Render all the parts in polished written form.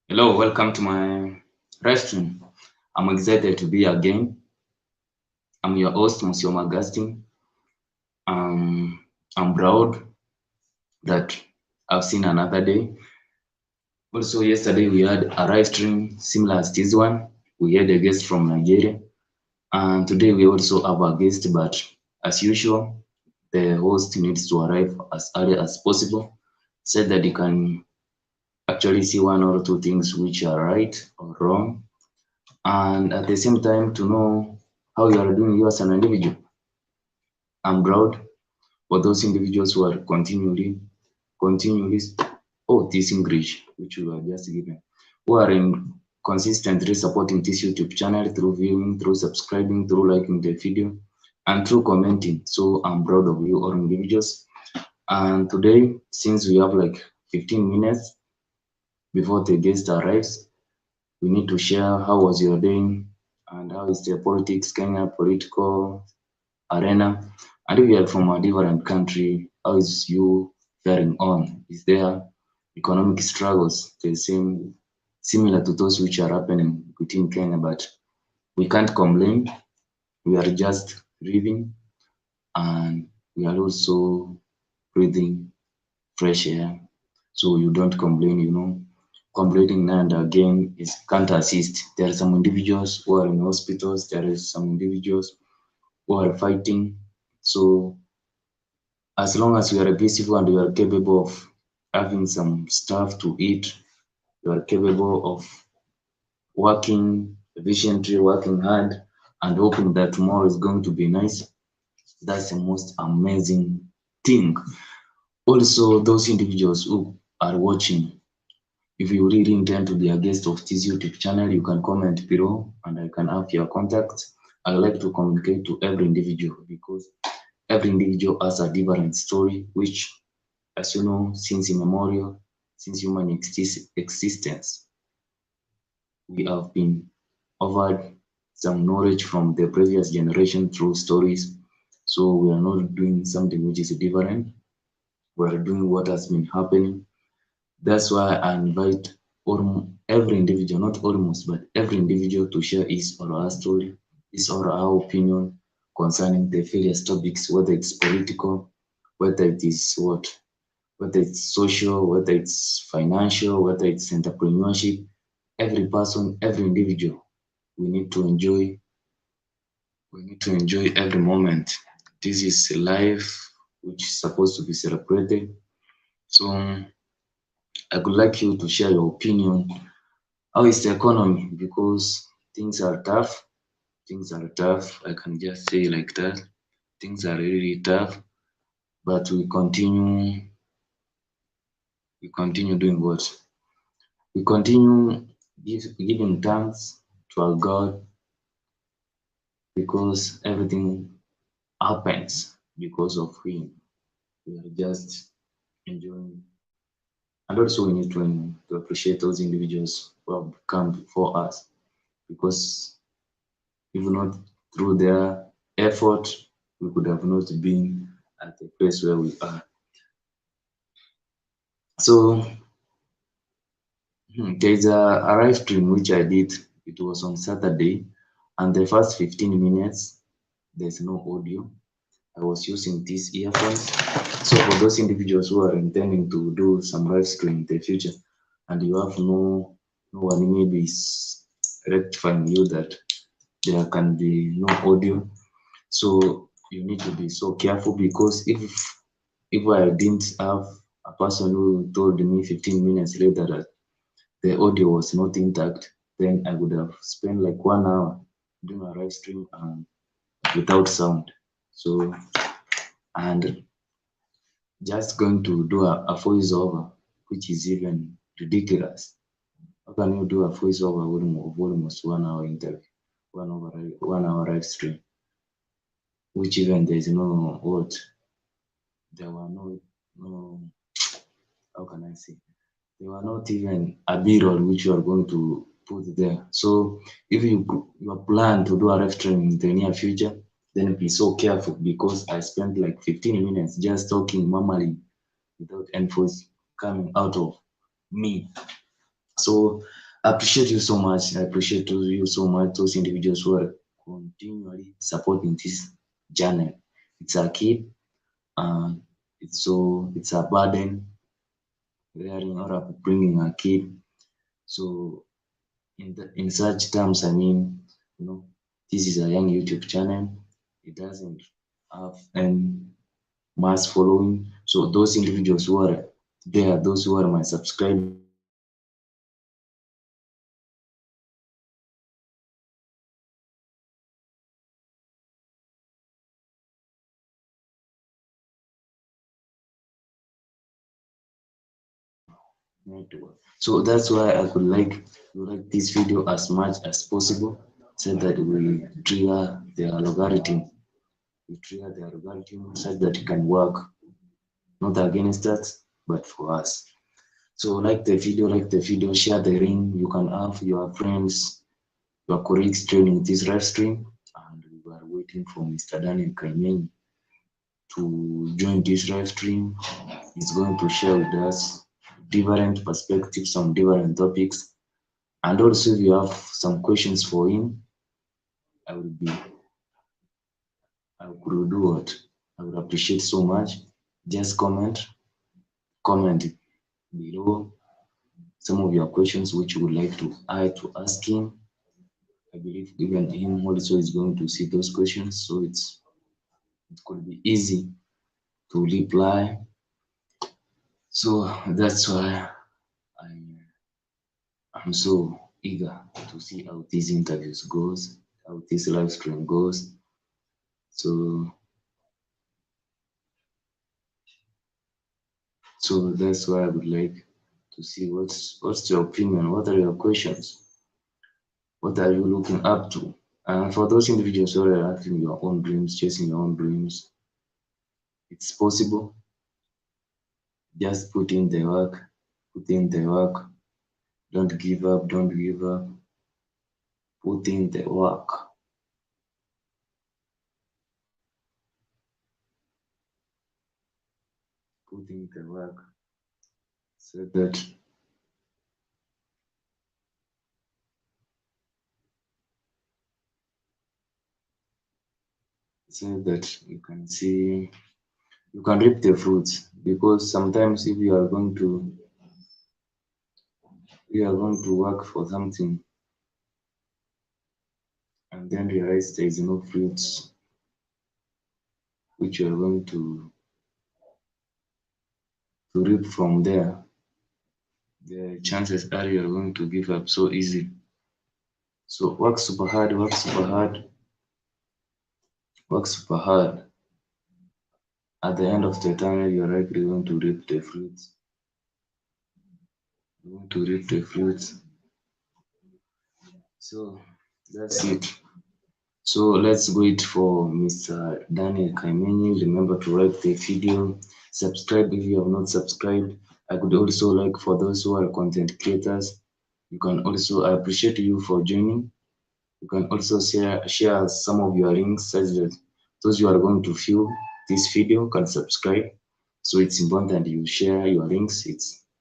Hello, welcome to my restroom. I'm excited to be here again. I'm your host, Mosioma Augustine. Um, I'm proud that I've seen another day. Also, yesterday we had a live stream similar as this one. We had a guest from Nigeria, and today we also have a guest. But as usual, the host needs to arrive as early as possible, so that he can actually see one or two things which are right or wrong, and at the same time to know how you are doing you as an individual. I'm proud for those individuals who are continually, this English, which we were just given, who are in consistently supporting this YouTube channel through viewing, through subscribing, through liking the video, and through commenting. So I'm proud of you all individuals. And today, since we have like 15 minutes before the guest arrives, we need to share how was your day and how is the politics, Kenya political arena. And if you are from a different country, how is you faring on? Is there economic struggles the same similar to those which are happening within Kenya? But we can't complain. We are just living and we are also breathing fresh air. So you don't complain. Complaining now and again is can't assist. There are some individuals who are in hospitals, there is some individuals who are fighting. So as long as you are peaceful and you are capable of having some stuff to eat, you are capable of working efficiently, working hard, and hoping that tomorrow is going to be nice. That's the most amazing thing. Also, those individuals who are watching, if you really intend to be a guest of this YouTube channel, you can comment below and I can have your contacts. I like to communicate to every individual because every individual has a different story, which, as you know, since immemorial, since human existence, we have been offered some knowledge from the previous generation through stories. So we are not doing something which is different. We are doing what has been happening. That's why I invite every individual, not almost, but every individual to share his or her story, his or her opinion concerning the various topics, whether it's political, whether it is whether it's social, whether it's financial, whether it's entrepreneurship. Every person, every individual, we need to enjoy. We need to enjoy every moment. This is a life which is supposed to be celebrated. So I would like you to share your opinion. How is the economy? Because things are tough. Things are tough. I can just say like that. Things are really tough. But we continue doing what? We continue giving thanks to our God because everything happens because of Him. We are just enjoying. And also, we need to appreciate those individuals who have come before us because if not through their effort, we could have not been at the place where we are. So, there's a live stream which I did. It was on Saturday, and the first 15 minutes, there's no audio. I was using these earphones. So for those individuals who are intending to do some live stream in the future, and you have no one maybe is rectifying you that there can be no audio, so you need to be so careful because if I didn't have a person who told me 15 minutes later that the audio was not intact, then I would have spent like 1 hour doing a live stream and without sound. So and just going to do a voiceover, which is even ridiculous. How can you do a voiceover of almost 1 hour interview, 1 hour live stream, which even there is no what? There were no, how can I say? There were not even a B-roll which you are going to put there. So if you plan to do a live stream in the near future, then be so careful because I spent like 15 minutes just talking normally without any voice coming out of me. So I appreciate you so much. I appreciate you so much, those individuals who are continually supporting this journey. It's a kid, and it's a burden rearing or bringing a kid. So in such terms, I mean, this is a young YouTube channel. It doesn't have any mass following. So those individuals who are there, those who are my subscribers, network. So that's why I could like this video as much as possible, so that we trigger the algorithm. We trigger the algorithm such that it can work, not against us, but for us. So like the video, share the link. You can have your friends, your colleagues joining this live stream. And we are waiting for Mr. Daniel Kaimeny to join this live stream. He's going to share with us different perspectives on different topics. And also, if you have some questions for him, I would be, I could do what I would appreciate so much. Just comment below some of your questions which you would like to ask him. I believe even him also is going to see those questions, so it could be easy to reply. So that's why I'm so eager to see how these interviews goes, how this live stream goes. So that's why I would like to see what's your opinion, what are your questions, what are you looking up to? And for those individuals who are having your own dreams, chasing your own dreams, it's possible. Just put in the work, don't give up, don't give up, put in the work, put in the work, so that you can see, you can reap the fruits. Because sometimes if you are going to work for something and then realize there is no fruits which you are going to reap from there, the chances are you are going to give up so easy. So work super hard, work super hard, work super hard. At the end of the tunnel, you're likely going to reap the fruits. You're going to reap the fruits. So that's it. So let's wait for Mr. Daniel Kaimeny. Remember to like the video, subscribe if you have not subscribed. I could also like, for those who are content creators, you can also, I appreciate you for joining. You can also share some of your links such that those who are going to view this video can subscribe. So it's important you share your links.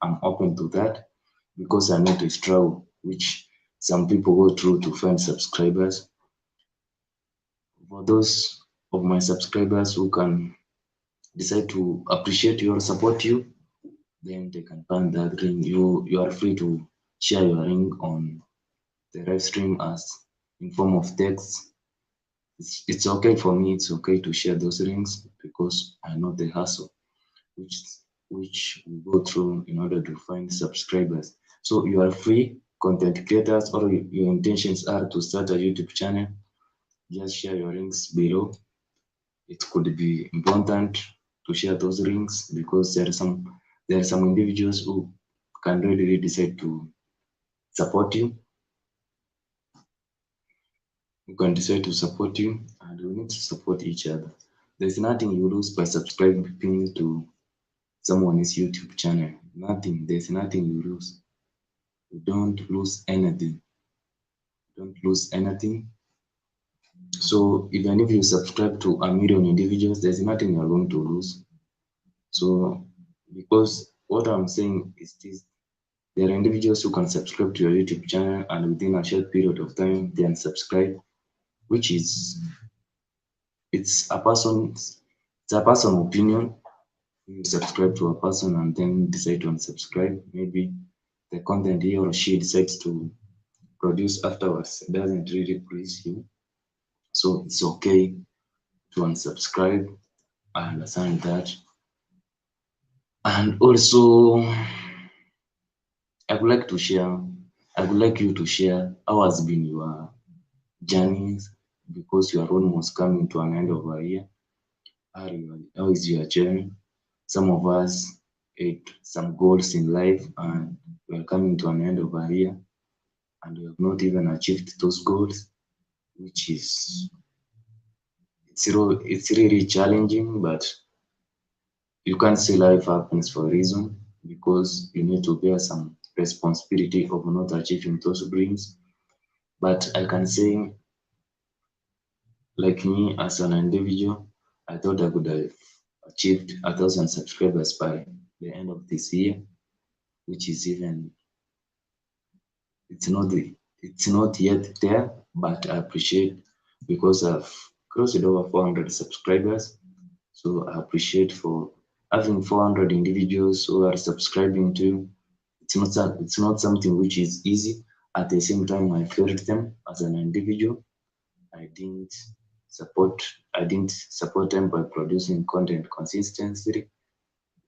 I'm open to that because I know the struggle which some people go through to find subscribers. For those of my subscribers who can decide to appreciate you or support you, then they can find that link. You are free to share your link on the live stream as in form of text. It's okay for me. It's okay to share those links because I know the hustle which we go through in order to find subscribers. So you are free, content creators, or your intentions are to start a YouTube channel. Just share your links below. It could be important to share those links because there are some individuals who can really decide to support you, who can decide to support you, and we need to support each other. There's nothing you lose by subscribing to someone's YouTube channel. Nothing. There's nothing you lose. You don't lose anything. Don't lose anything. So even if you subscribe to a million individuals, there's nothing you're going to lose. So because what I'm saying is this, There are individuals who can subscribe to your YouTube channel and within a short period of time they unsubscribe, which is it's a person's it's a personal opinion. You subscribe to a person and then decide to unsubscribe. Maybe the content he or she decides to produce afterwards doesn't really please you. So it's okay to unsubscribe. I understand that. And also I would like to share I would like you to share how has been your journeys because you are almost coming to an end of a year. How is your journey? Some of us had some goals in life and we are coming to an end of a year and we have not even achieved those goals, which is it's really challenging, but you can't say life happens for a reason because you need to bear some responsibility of not achieving those dreams. But I can say, like me as an individual, I thought I could have achieved 1,000 subscribers by the end of this year, which is even it's not it's not yet there, but I appreciate because I've crossed over 400 subscribers. So I appreciate for having 400 individuals who are subscribing to. It's not something which is easy. At the same time, I felt them as an individual. I didn't support I didn't support them by producing content consistently.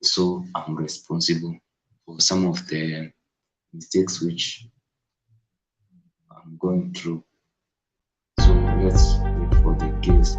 So I'm responsible for some of the mistakes which I'm going through. So let's wait for the case.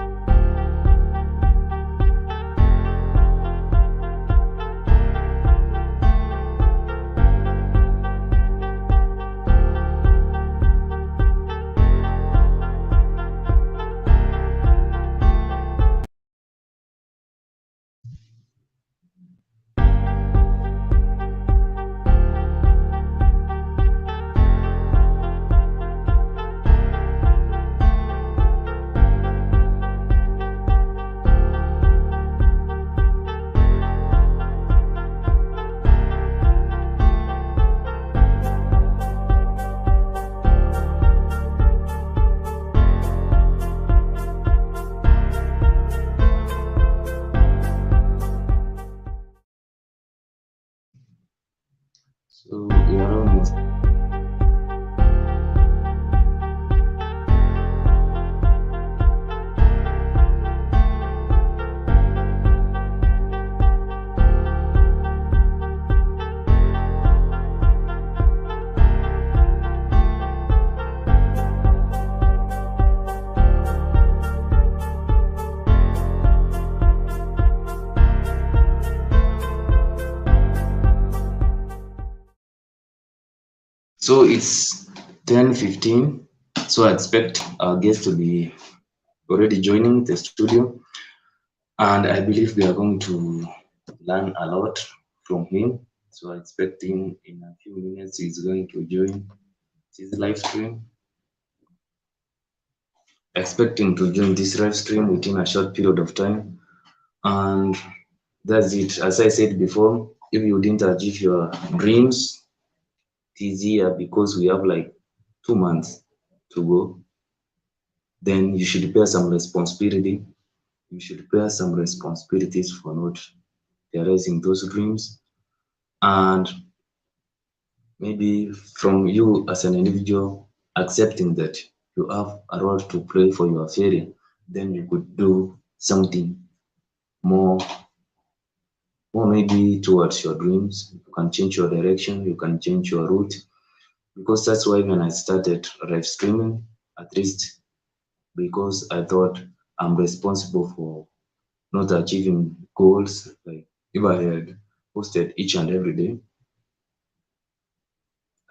So we are almost so it's 10:15. So I expect our guest to be already joining the studio, and I believe we are going to learn a lot from him. So I expect him in a few minutes. He's going to join this live stream. Expecting to join this live stream within a short period of time, and that's it. As I said before, if you didn't achieve your dreams this year because we have like 2 months to go, then you should bear some responsibility. You should bear some responsibilities for not realizing those dreams. And maybe from you as an individual accepting that you have a role to play for your failure, then you could do something more, more maybe towards your dreams. You can change your direction, you can change your route. Because that's why when I started live streaming, at least because I thought I'm responsible for not achieving goals. Like if I had posted each and every day,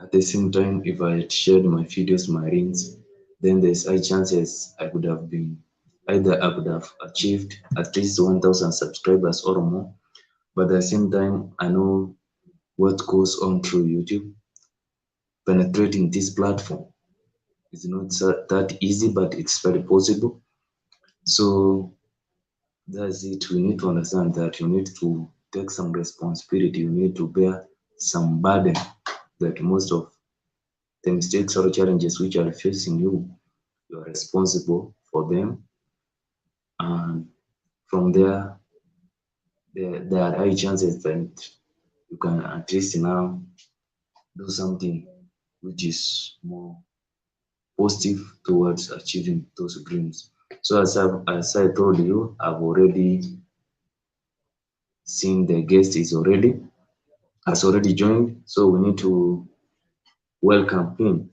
at the same time, if I had shared my videos, my rings, then there's high chances I could have been either I could have achieved at least 1,000 subscribers or more. But at the same time, I know what goes on through YouTube. Penetrating this platform is not that easy, but it's very possible. So that's it. We need to understand that you need to take some responsibility. You need to bear some burden that most of the mistakes or challenges which are facing you, you are responsible for them. And from there are high chances that you can at least now do something which is more positive towards achieving those dreams. So as I told you, I've already seen the guest has already joined, so we need to welcome him.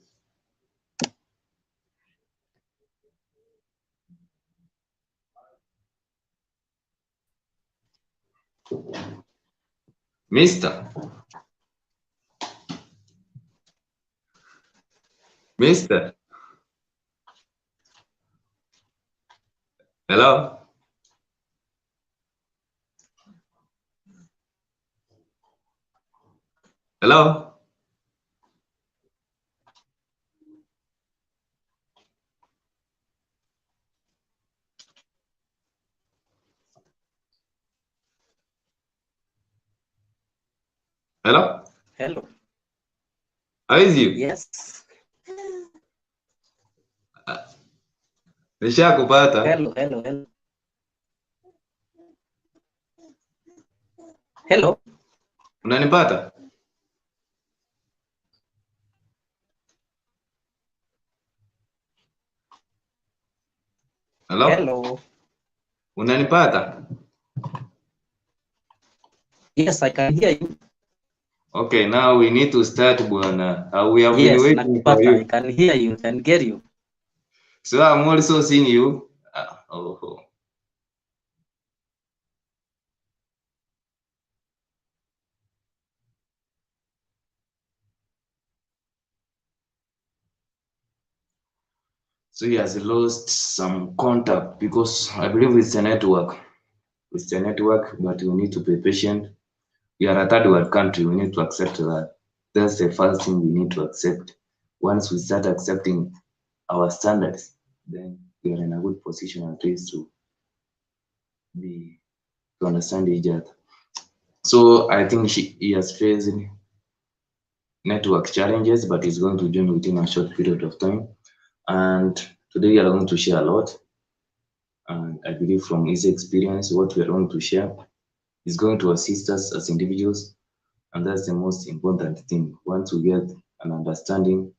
Mister, Mister, hello, hello, hello. Hello. How is you? Yes. Nishakupata. Hello, hello, hello. Hello. Unanipata? Hello? Hello. Unanipata? Yes, I can hear you. Okay, now we need to start, bwana. We have been Yes, waiting for nakupata. I you. can hear you. Can get you. So I'm also seeing you. Oh. So he has lost some contact because I believe it's a network. It's a network, but we need to be patient. We are a third world country. We need to accept that. That's the first thing we need to accept. Once we start accepting our standards, then we are in a good position at least be to understand each other. So I think he has faced network challenges, but he's going to join within a short period of time. And today we are going to share a lot. And I believe from his experience, what we are going to share is going to assist us as individuals. And that's the most important thing. Once we get an understanding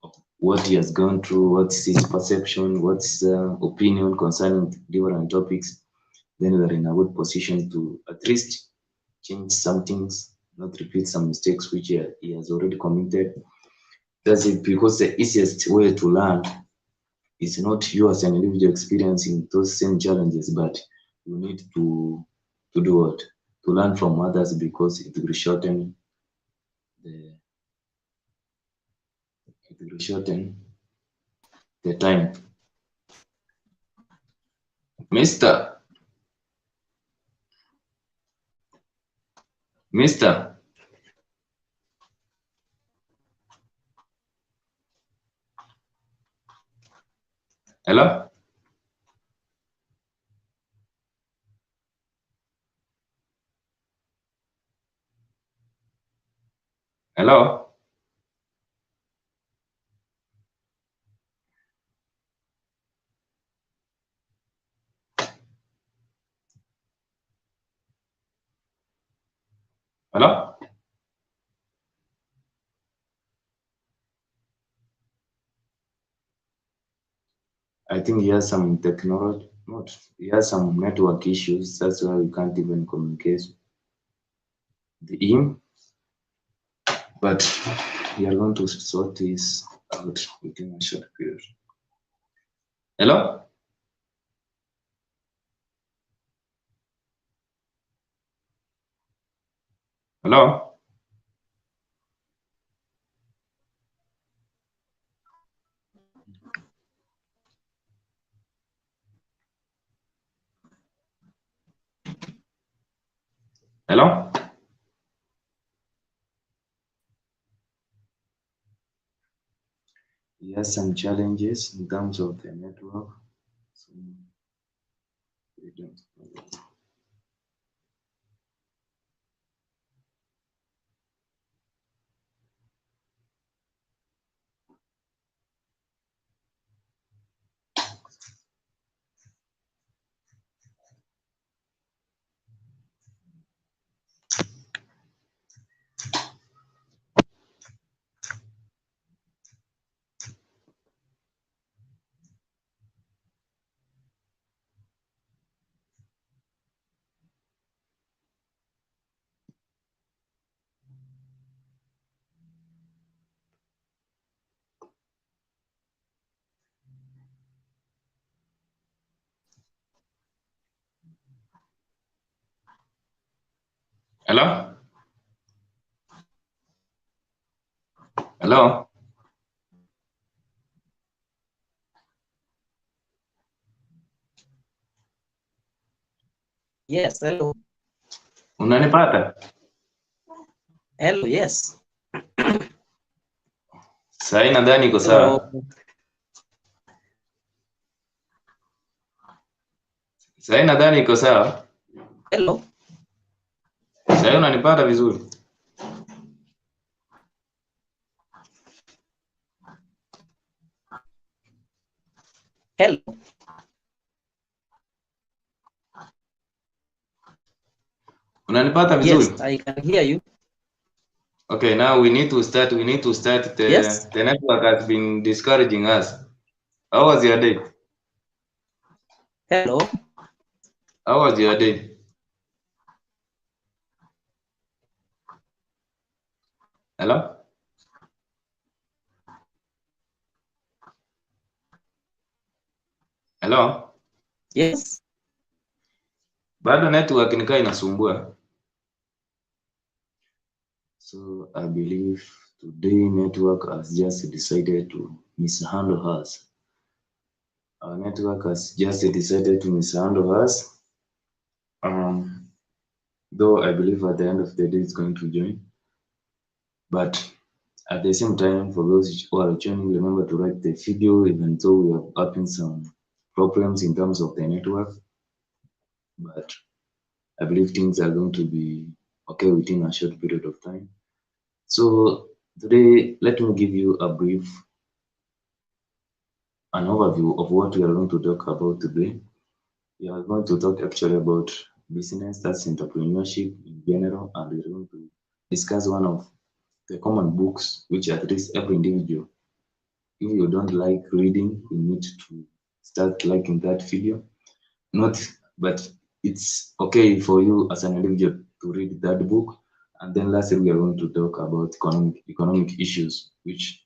of what he has gone through, what's his perception, what's his opinion concerning different topics, then we are in a good position to at least change some things, not repeat some mistakes which he has already committed. That's it, because the easiest way to learn is not you as an individual experiencing those same challenges, but you need to do what? To learn from others, because the it will shorten the time. Mister, Mister, hello? Hello? Hello? I think he has some technology, not, he has some network issues. That's why we can't even communicate with him. But we are going to sort this out within a short period. Hello? Hello? Hello? He has some challenges in terms of the network. So we don't. Hello? Hello? Yes, hello. Unanipata? Hello, yes. Sahii nadhani iko Hello. sawa. Sahii nadhani iko sawa. Hello. Sahii unanipata vizuri? Hello. Unanipata Yes, vizuri? I can hear you. Okay, now we need to start. Yes. The network has been discouraging us. How was your day? Hello. How was your day? Hello? Hello? Yes. Bado network nikaa inasumbua. So I believe today network has just decided to mishandle us. Our network has just decided to mishandle us. Though I believe at the end of the day it's going to join. But at the same time, for those who are joining, remember to like the video, even though we are having some problems in terms of the network. But I believe things are going to be okay within a short period of time. So today, let me give you an overview of what we are going to talk about today. We are going to talk actually about business, that's entrepreneurship in general, and we're going to discuss one of the common books which at least every individual, if you don't like reading, you need to start liking that video. Not, but it's okay for you as an individual to read that book. And then lastly, we are going to talk about economic issues which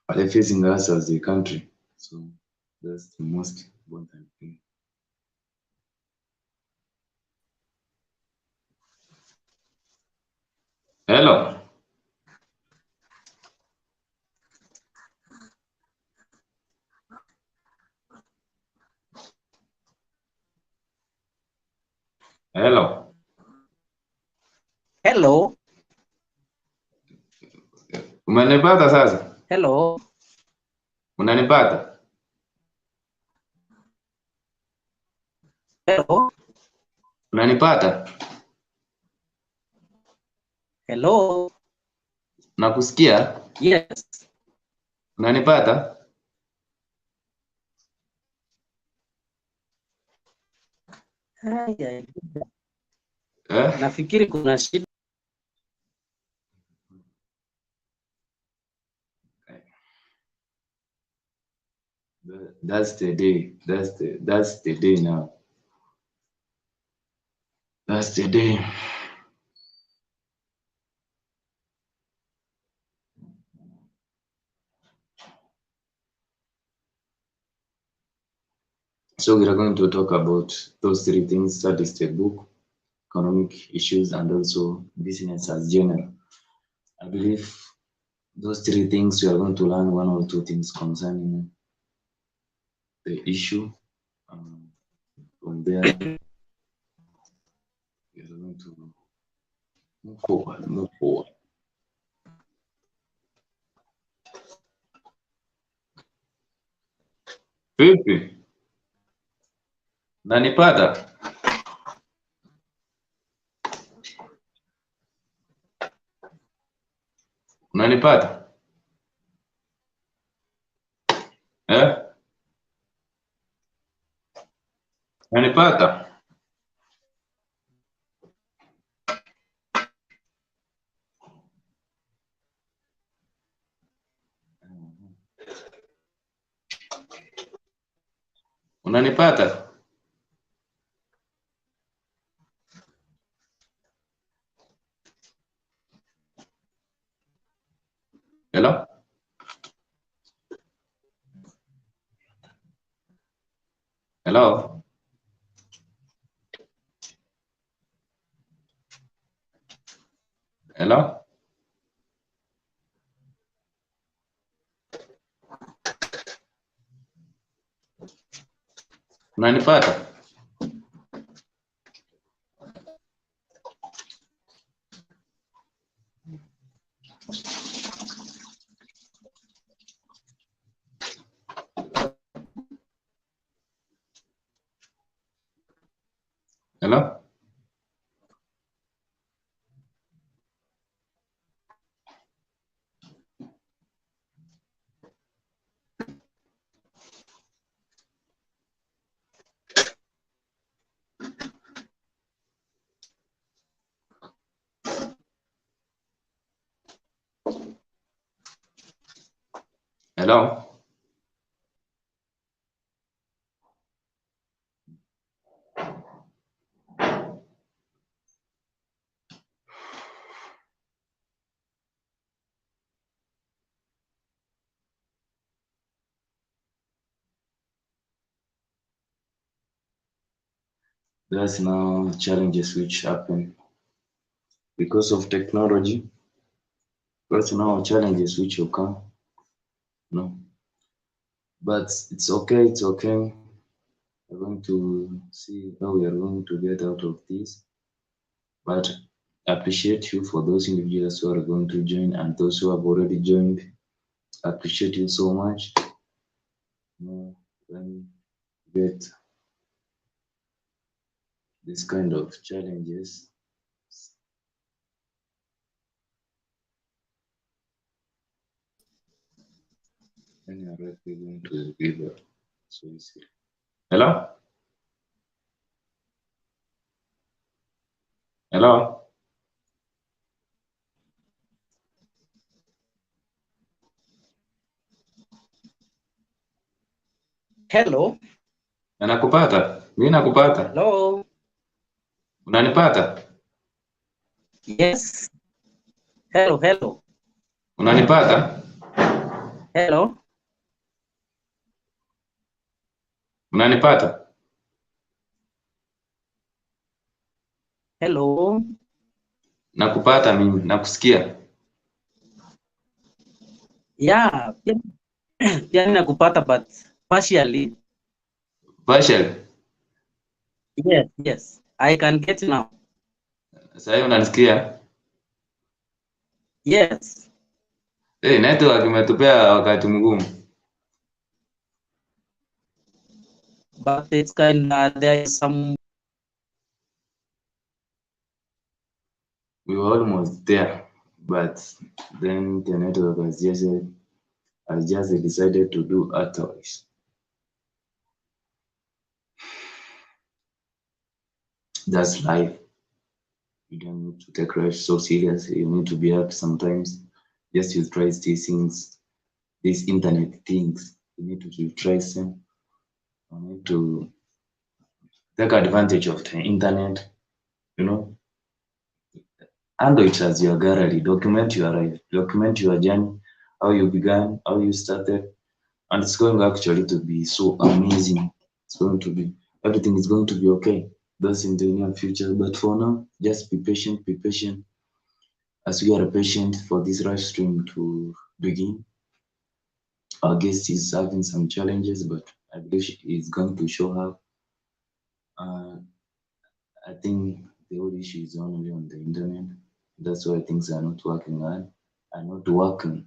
are facing us as a country. So that's the most important thing. Hello. Hello. Hello. Umenipata sasa? Hello. Unanipata? Hello. Unanipata? Hello. Nakusikia? Yes. Unanipata? Haya. Eh? Nafikiri kuna shida. That's the day. That's the day now. That's the day. So we are going to talk about those three things. That is the book, economic issues, and also business as general. I believe those three things we are going to learn one or two things concerning the issue. From there, we are going to move forward. Vipi? Nanipata? Unanipata? Eh? Unanipata? Unanipata? Hello? Hello? Hello? Unanipata? Hello? Hello? There's now challenges which happen because of technology. There's now challenges which will come. No. But it's okay, it's okay. We're going to see how we are going to get out of this. But I appreciate you for those individuals who are going to join and those who have already joined. I appreciate you so much. When you get this kind of challenges, then you are likely going to give up. So easy. Hello? Hello? Hello. Nakupata? Mimi nakupata. Hello. Unanipata? Yes. Hello. Hello. Unanipata? Hello. Unanipata? Hello. Nakupata mimi, nakusikia. Yeah. Pia nakupata but partially. Partial. Yes. Yes. I can get now. Sasa hivi unanisikia? Yes. Hey, network imetupea wakati mgumu. But it's kind of there is some. We were almost there, but then the network has just decided to do otherwise. That's life. You don't need to take life so seriously. You need to be happy sometimes. Just you try these things, these internet things. You need to trace them. You need to take advantage of the internet. You know, handle it as your gallery. Document your life. Document your journey, how you began, how you started, and it's going actually to be so amazing. It's going to be everything is going to be okay. That's in the near future. But for now, just be patient, be patient. As we are patient for this live stream to begin, our guest is having some challenges, but I believe he's going to show up. I think the whole issue is only on the internet. That's why things are not working hard. Are not working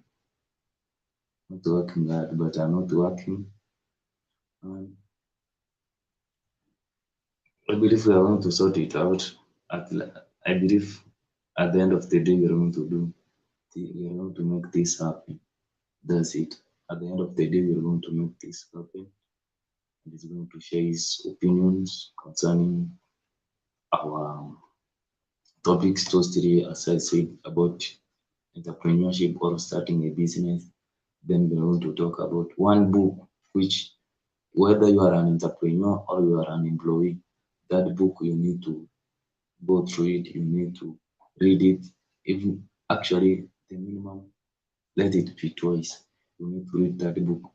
hard, but are not working. And I believe we are going to sort it out. I believe at the end of the day, we are going to we are going to make this happen. That's it. At the end of the day, we are going to make this happen. And he's going to share his opinions concerning our topics, those three, as I said, about entrepreneurship or starting a business. Then we're going to talk about one book, which whether you are an entrepreneur or you are an employee, that book you need to go through it, you need to read it. Even actually the minimum, let it be twice. You need to read that book.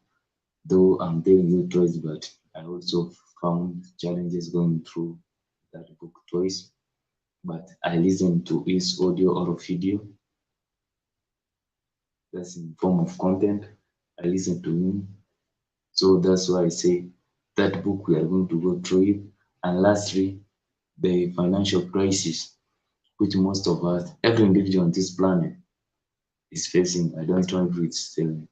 Though I'm telling you twice, but I also found challenges going through that book twice. but I listen to his audio or video. That's in form of content. I listen to him. So that's why I say that book we are going to go through it. And lastly, the financial crisis, which most of us, every individual on this planet is facing. I don't know if it's the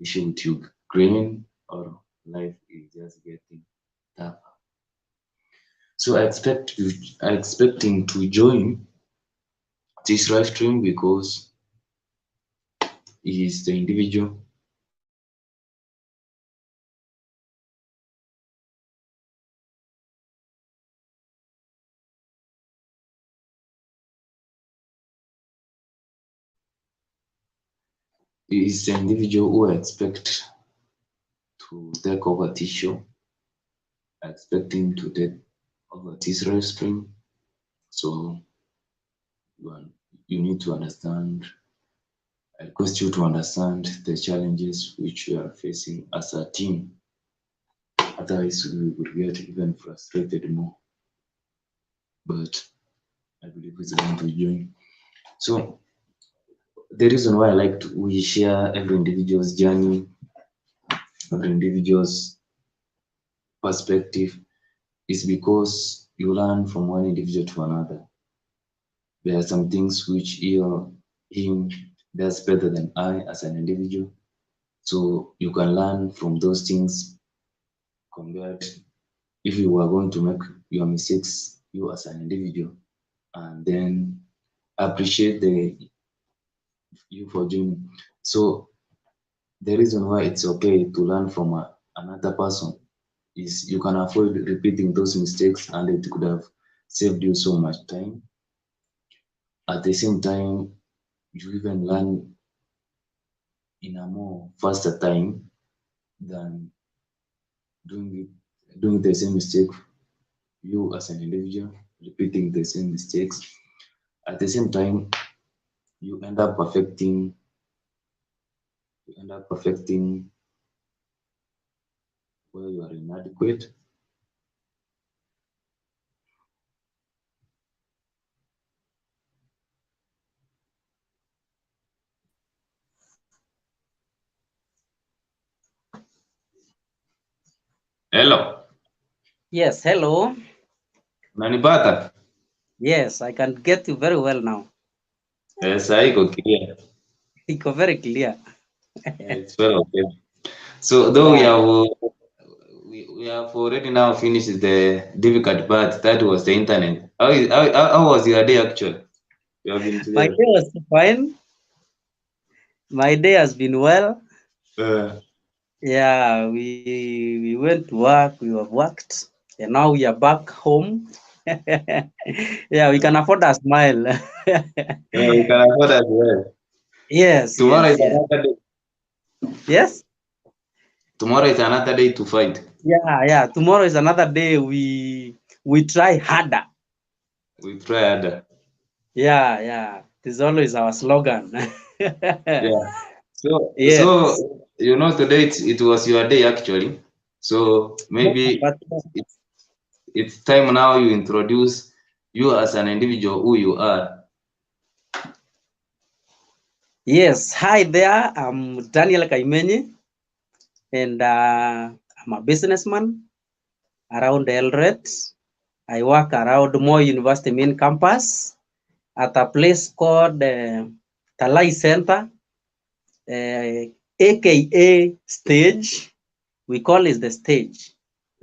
issue with Ukraine or life is just getting tougher. So I expect him to join this live stream because he is the individual he is the individual who I expect to take over this show. I expect him to take over this live stream. So you need to understand, I request you to understand the challenges which we are facing as a team. Otherwise, we would get even frustrated more. But I believe it's going to join. So the reason why I like to we share every individual's journey, every individual's perspective is because you learn from one individual to another. There are some things which he or him does better than I as an individual. So you can learn from those things compared if you were going to make your mistakes you as an individual and then appreciate the you for doing. So the reason why it's okay to learn from another person is you can avoid repeating those mistakes and it could have saved you so much time. At the same time, you even learn in a more faster time than doing doing the same mistake you as an individual, repeating the same mistakes. At the same time, you end up perfecting you end up perfecting where you are inadequate. Hello, Yes, hello. unanipata? Yes, I can get you very well now. Sasa iko clear. Iko very clear. It's very okay. So though Yeah. we have already now finished the difficult part. That was the internet. How was your day actually? You have been My together. day was fine. My day has been well. Uh, Yeah, we went to work, we have worked, and now we are back home. Yeah, we can afford a smile. we can afford as well. Yes, Tomorrow yes, is yes. another day. Yes? Tomorrow is another day to fight. Yeah, yeah. Tomorrow is another day. We try harder. We try harder. Yeah, yeah. This is always our slogan. Yeah. So Yes. you know today it was your day actually. So Yeah, maybe but it's it's time now you introduce you as an individual who you are. yes. Hi there. I'm Daniel Kaimeny, and I'm a businessman around Eldoret. I work around Moi University main campus at a place called Talai Center, aka Stage. We call it the Stage.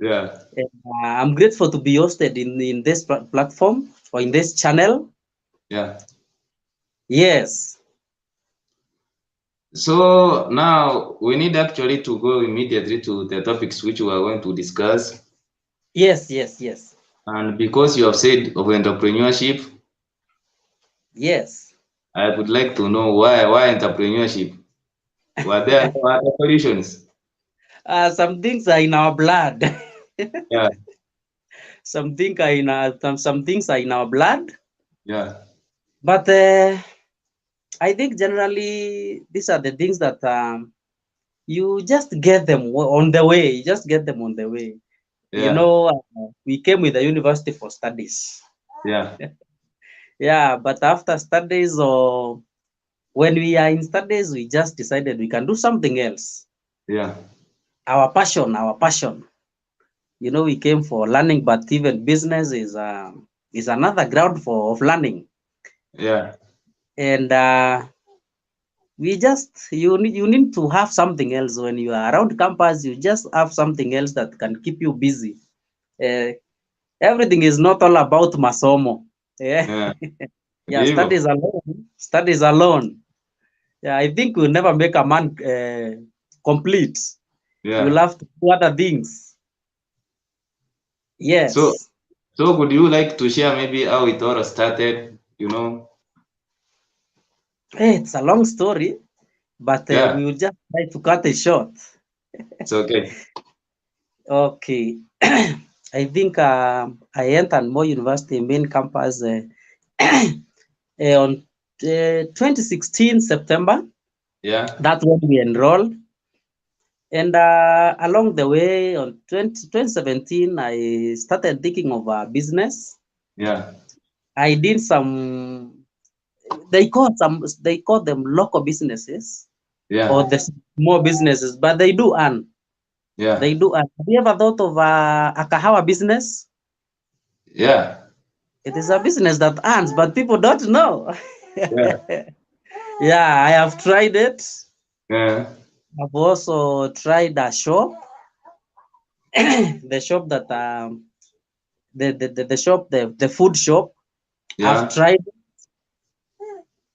Yeah. And, I'm grateful to be hosted in this platform or in this channel. Yeah. Yes, So now we need actually to go immediately to the topics which we are going to discuss. yes, yes, yes, And because you have said of entrepreneurship, yes. I would like to know why entrepreneurship? Were there no other solutions? Some things are in our blood. Yeah, Some things are in our blood. yeah, But I think generally these are the things that you just get them on the way. You just get them on the way. You yeah, know, we came with the university for studies. yeah, Yeah, but after studies or when we are in studies, we just decided we can do something else. Yeah. Our passion, our passion. You know, we came for learning, but even business is another ground for of learning. Yeah. And we just you need to have something else when you are around campus. You just have something else that can keep you busy. Uh, Everything is not all about masomo. Yeah, Yeah. yeah. Hivyo. Studies alone. Studies alone. Yeah, I think we'll never make a man complete. You'll Yeah. have to do other things. So Yes. so would you like to share maybe how it all started? It's a long story, but Yeah, we will just try to cut it short. it's okay. Okay. I think I entered Mo University main campus on 2016 September. Yeah. That's when we enrolled. And along the way, on 2017, I started thinking of a business. Yeah. I did some. They call them local businesses or Yeah. the small businesses, but they do earn. Yeah. They do earn. Have you ever thought of a kahawa business? Yeah. It is a business that earns, but people don't know. Yeah. Yeah, I have tried it. Yeah. I've also tried a shop, the shop that the shop, the food shop. I've Yeah. tried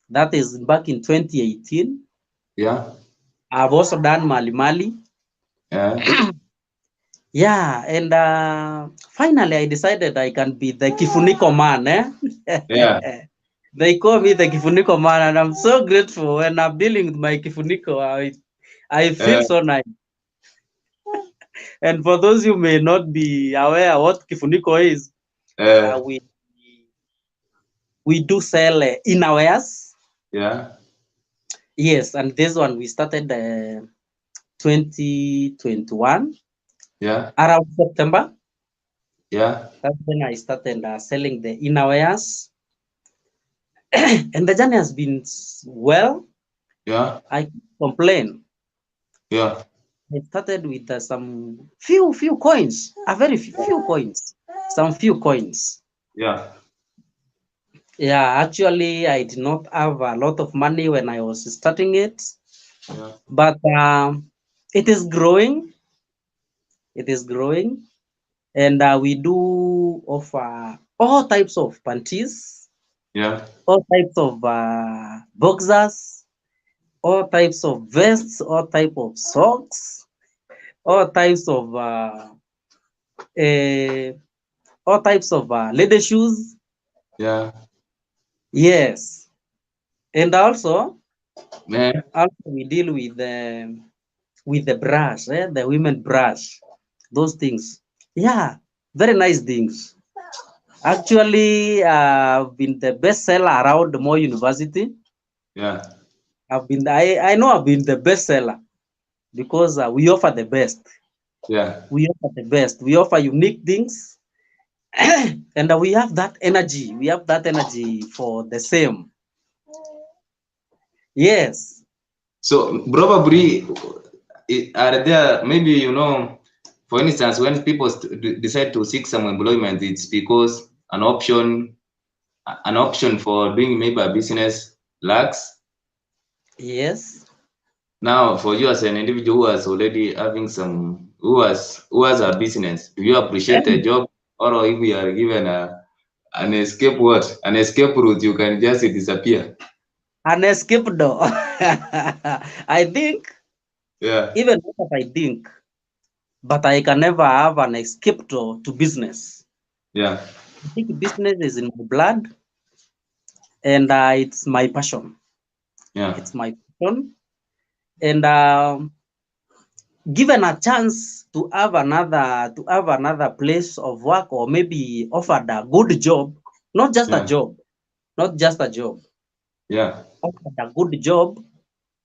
that is back in 2018. Yeah. I've also done Mali Mali. Yeah. Yeah, and finally I decided I can be the Kifuniko man. Yeah. They call me the Kifuniko man, and I'm so grateful when I'm dealing with my Kifuniko. I feel Uh, so nice. And for those who may not be aware what Kifuniko is, uh, we do sell innerwears. yeah. Yes, and this one we started 2021 Yeah. around September. Yeah. That's when I started selling the innerwears, and the journey has been well. Yeah. I can't complain. Yeah. I started with some few coins, a very few coins, some few coins. Yeah. Yeah, actually, I did not have a lot of money when I was starting it, Yeah. but it is growing. It is growing, and we do offer all types of panties, Yeah. all types of boxers, all types of vests, all type of socks, all types of uh, all types of leather shoes. Yeah. Yes, and Man. also we deal with the brush, the women brush, those things. Yeah, very nice things. Actually, I've been the best seller around Mo University. Yeah. I know I've been the best seller because we offer the best. Yeah. We offer the best. We offer unique things, and we have that energy. We have that energy for the same. Yes. So probably are there maybe for instance when people decide to seek some employment, it's because an option for doing maybe a business lacks. Yes. Now, for you as an individual who has already having some, who has a business, do you appreciate a job, or if you are given an escape route, you can just disappear? An escape door. I think, Yeah, even what I think, but I can never have an escape door to business. yeah, I think business is in my blood, and it's my passion. yeah, It's my passion. And given a chance to have another place of work, or maybe offered a good job, not just a yeah, job, not just a job, yeah, offered a good job,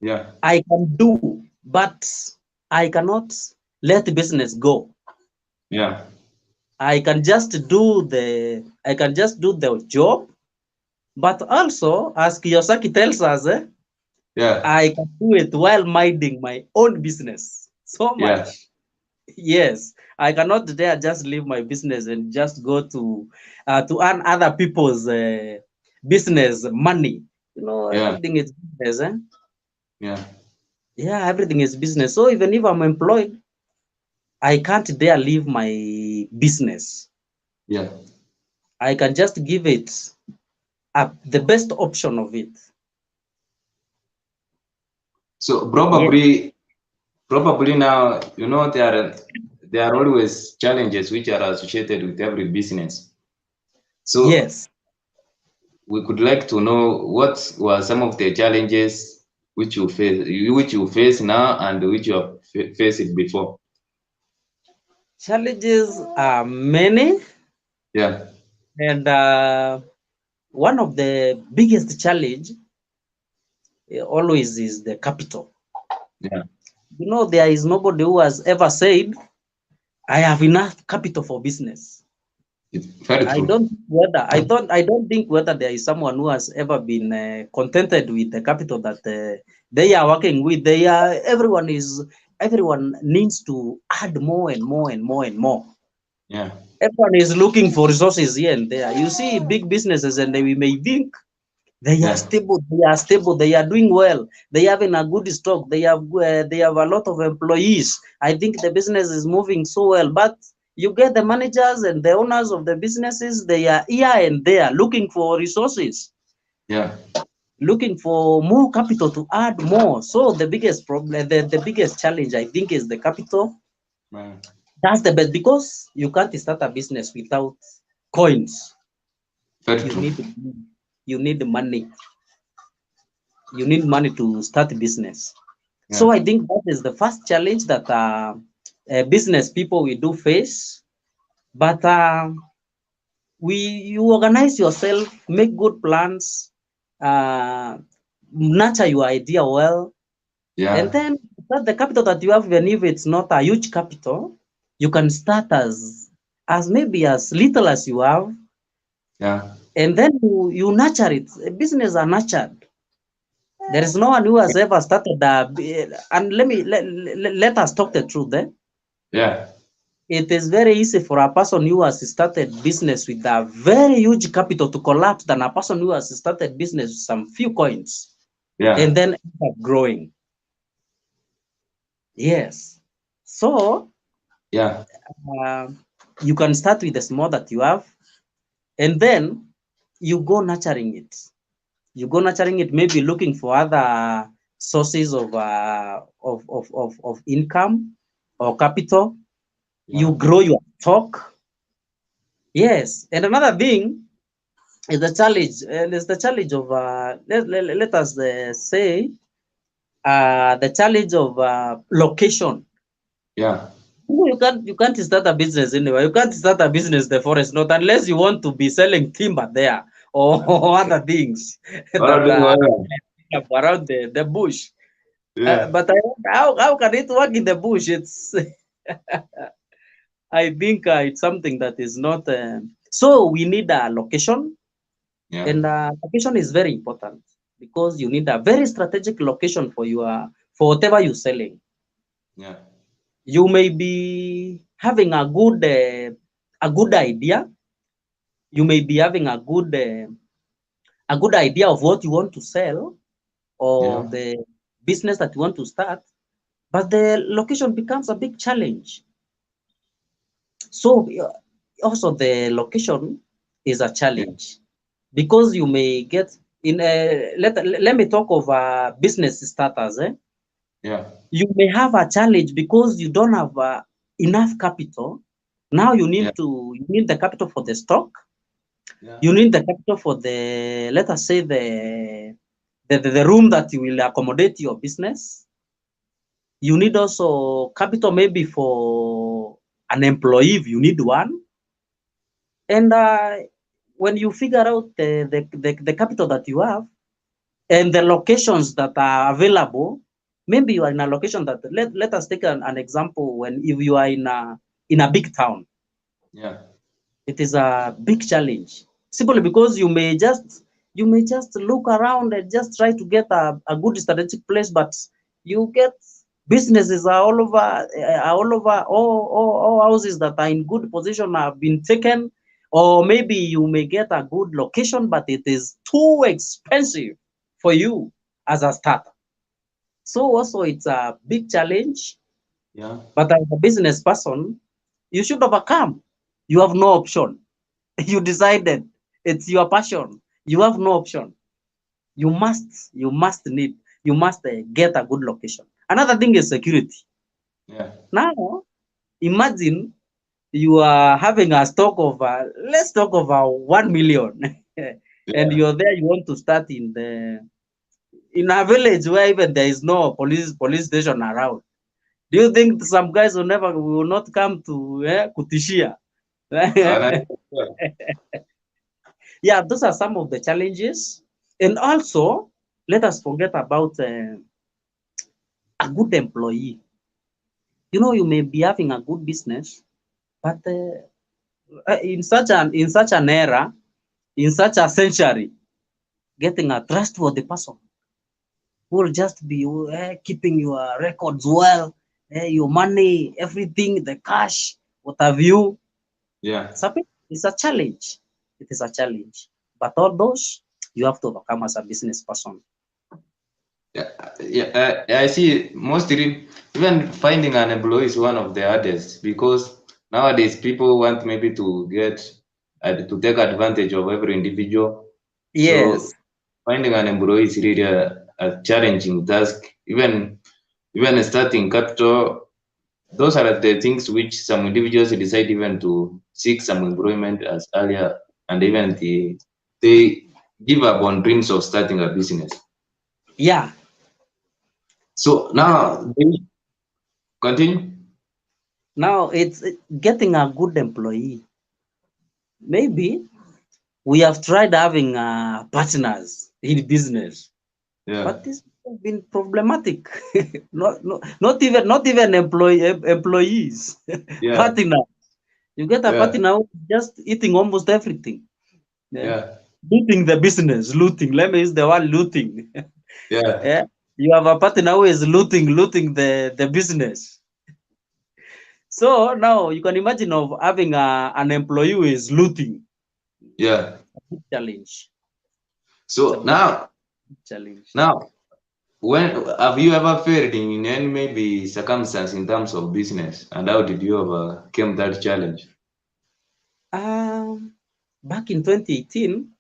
yeah, I can do, but I cannot let the business go. yeah, I can just do the job, But also, as Kiyosaki tells us, Yeah. I can do it while minding my own business so Yeah. much. Yes, I cannot dare just leave my business and just go to earn other people's business money. You know, Yeah. everything is business. Yeah. Yeah, everything is business. So even if I'm employed, I can't dare leave my business. Yeah. I can just give it up the best option of it. So Yeah. probably now, there are always challenges which are associated with every business. So Yes. we could like to know what were some of the challenges which you face now and which you have faced before. Challenges are many, Yeah. and one of the biggest challenge always is the capital. Yeah. You know, there is nobody who has ever said, "I have enough capital for business." It's very true. I don't think whether there is someone who has ever been contented with the capital that they are working with. Everyone needs to add more and more and more and more. Yeah. Everyone is looking for resources here and there. You see big businesses, and we may think they are Yeah. stable. They are stable. They are doing well. They have in a good stock. They have a lot of employees. I think the business is moving so well. But you get the managers and the owners of the businesses. They are here and there looking for resources, Yeah. looking for more capital to add more. So the biggest problem, the biggest challenge, I think, is the capital. Man. That's the best because you can't start a business without coins. Very You true. need you need money. You need money to start a business. So Yeah. I think that is the first challenge that business people will do face. But you organize yourself, make good plans, uh, nurture your idea well, and Yeah. then start the capital that you have. Even if it's not a huge capital, you can start as maybe as little as you have, Yeah. and then you nurture it. Business are nurtured. There is no one who has ever started and let us talk the truth. Yeah. It is very easy for a person who has started business with a very huge capital to collapse than a person who has started business with some few coins and Yeah. then end up growing. Yes. So Yeah. uh, you can start with the small that you have, and then you go nurturing it. You go nurturing it, maybe looking for other sources of income or capital. Yeah. You grow your stock. Yes. And another thing is the challenge, and it's the challenge of let us say the challenge of location. Yeah. You can't start a business anywhere. You can't start a business in the forest, not unless you want to be selling timber there or other things All are that doing are well. around the bush. Yeah. But how can it work in the bush? It's I think it's something that is not. So we need a location, Yeah. and location is very important because you need a very strategic location for whatever you're selling. Yeah. You may be having a good idea. You may be having a good idea of what you want to sell or Yeah. the business that you want to start, but the location becomes a big challenge. So also the location is a Yeah. challenge because you may get in let me talk of business starters. Yeah. You may have a challenge because you don't have enough capital. Now Yeah. you need the capital for the stock. Yeah. You need the capital for the, let us say, the room that you will accommodate your business. You need also capital maybe for an employee if you need one. And when you figure out the capital that you have and the locations that are available, maybe you are in a location that, let us take an example. When if you are in a big town, Yeah. it is a big challenge simply because you may just you may just look around and just try to get a good strategic place, but you get businesses are all over, all houses that are in good position have been taken, or maybe you may get a good location, but it is too expensive for you as a starter. So also it's a big challenge, Yeah. but as a business person, you should overcome. You have no option. You decided it's your passion. You have no option. You must get a good location. Another thing is security. Yeah. Now, imagine you are having a stock of, let's talk of 1 million, and Yeah. you're there, you want to start in a village where even there is no police station around. Do you think some guys will not come to Kutishia? And yeah. Yeah, those are some of the challenges. And also, let us forget about a good employee. You know, you may be having a good business, but in such an era, in such a century, getting a trustworthy person who will just be keeping your records well, your money, everything, the cash, what have you. Yeah. It's a challenge. It is a challenge. But all those you have to overcome as a business person. Yeah, I see mostly even finding an employee is one of the hardest because nowadays people want maybe to get to take advantage of every individual. So Yes. finding an employee is really a challenging task. Even starting capital, those are the things which some individuals decide even to seek some employment as earlier, and even they give up on dreams of starting a business. Yeah. So now they continue. Now it's getting a good employee. Maybe we have tried having partners in business, Yeah, but this has been problematic. Not even employees. yeah, Partner. You get a yeah, partner who is just eating almost everything. Yeah. yeah, Looting the business, looting. Let me use the word looting. yeah, Yeah. You have a partner who is looting the business. So now you can imagine of having an employee who is looting. yeah. Big challenge. It's a So big challenge. now, when have you ever failed in any maybe circumstance in terms of business, and how did you overcome that challenge? Um, Back in 2018,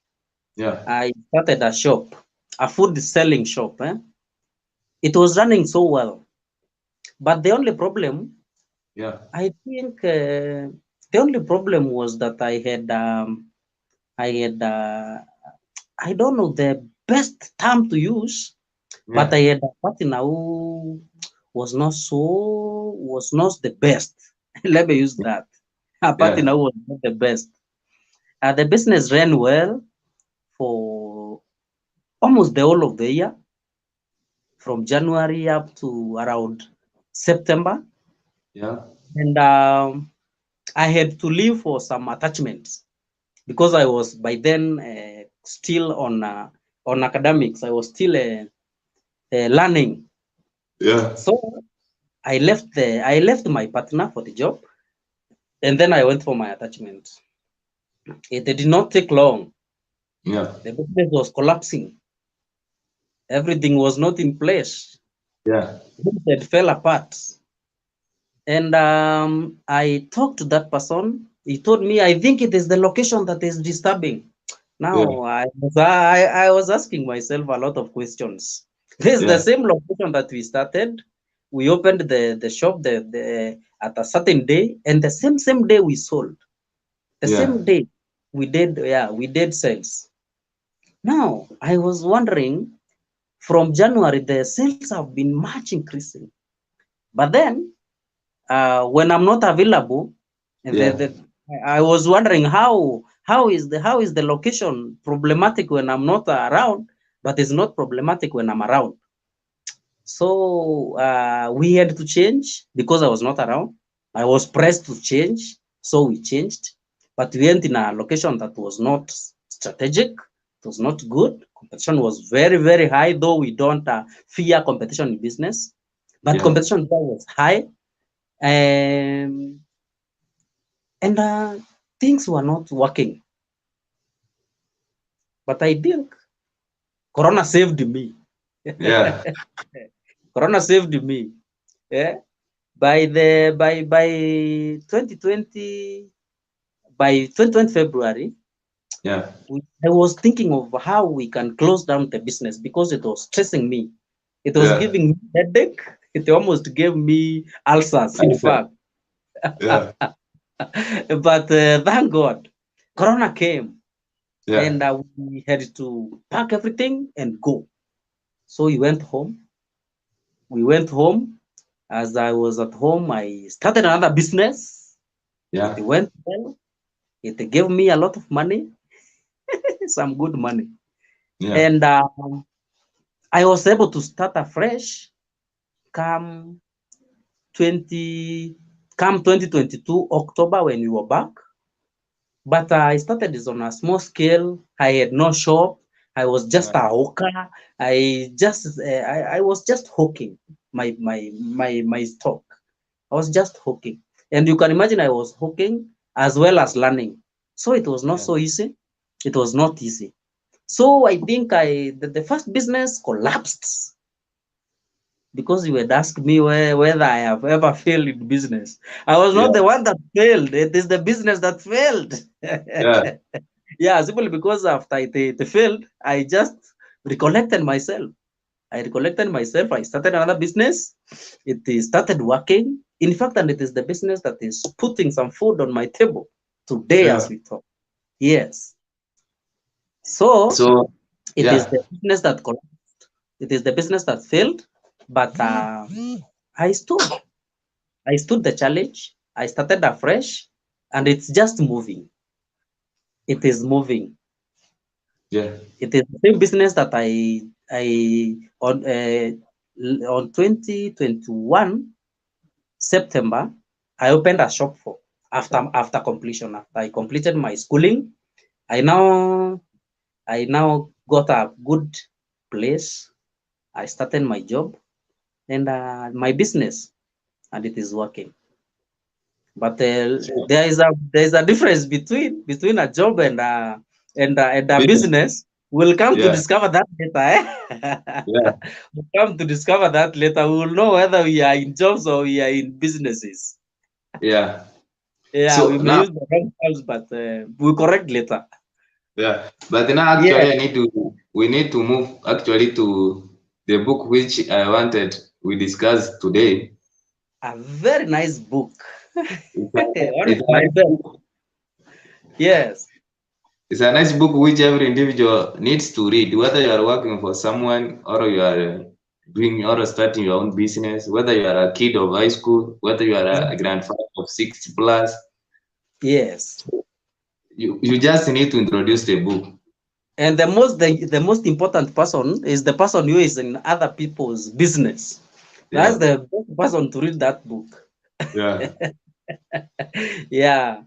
Yeah, I started a shop, a food selling shop. It was running so well, but the only problem, yeah, I think, the only problem was that I had, I don't know the best term to use, but yeah, I had a partner who was not the best. Let me use that. A partner yeah, who was not the best. The business ran well for almost the whole of the year, from January up to around September, yeah, and I had to leave for some attachments because I was by then still on academics. I was still learning. yeah, So I left my partner for the job, and then I went for my attachment. It did not take long. yeah, The business was collapsing. Everything was not in place. yeah, It fell apart. And I talked to that person. He told me, I think it is the location that is disturbing. yeah, Now I was asking myself a lot of questions. This is the yeah, same location that we started. We opened the shop at a certain day, and the same day we sold. The yeah, same day we did sales. Now I was wondering, from January the sales have been much increasing, but then when I'm not available, and yeah, I was wondering how is the location problematic when I'm not around, but it's not problematic when I'm around. So we had to change because I was not around. I was pressed to change, so we changed, but we went in a location that was not strategic. It was not good. Competition was very, very high, though we don't fear competition in business. But Yeah. competition there was high. And things were not working. But I think Corona saved me. Yeah. Corona saved me. Yeah. By 2020, by 2020 February, Yeah. I was thinking of how we can close down the business because it was stressing me. It was Yeah. giving me headache. It almost gave me ulcers, in fact. Yeah. But thank God, Corona came, Yeah. and we had to pack everything and go. So we went home. We went home. As I was at home, I started another business. It Yeah. went well. It gave me a lot of money, some good money. Yeah. And I was able to start afresh come 20 come 2022 October when we were back. But I started this on a small scale. I had no shop. I was just a hawker. I was just hawking my stock. I was just hawking. And you can imagine I was hawking as well as learning. So it was not Yeah. so easy. It was not easy. So I think the first business collapsed because you had asked me whether I have ever failed in business. I was not the Yeah. one that failed. It is the business that failed. Yeah. Yeah, simply because after it failed, I just recollected myself. I recollected myself. I started another business. It started working. In fact, and it is the business that is putting some food on my table today Yeah. as we talk. Yes. So So it is yeah. the business that collapsed. It is the business that failed. But I stood. I stood the challenge. I started afresh, and it's just moving. It is moving. Yeah. It is the same business that I on 2021 September I opened a shop for after completion. After I completed my schooling, I now I now got a good place. I started my job and my business, and it is working. But So there is a difference between a job and a business. business. We'll come to Yeah. discover that later. Eh? Yeah. We'll come to discover that later. We will know whether we are in jobs or we are in businesses. Yeah. Yeah, we So may now, use the wrong terms, but we'll correct later. yeah. But now Yeah, actually we need to move actually to the book which I wanted we discussed today. a very nice book. It's a, One of it's a my nice best. book. Yes. It's a nice book which every individual needs to read, whether you are working for someone or you are doing or starting your own business, whether you are a kid of high school, whether you are a grandfather of 60 plus, Yes. you just need to introduce the book. And the most important person is the person who is in other people's business. That's Yeah, the best person to read that book. yeah. Yeah.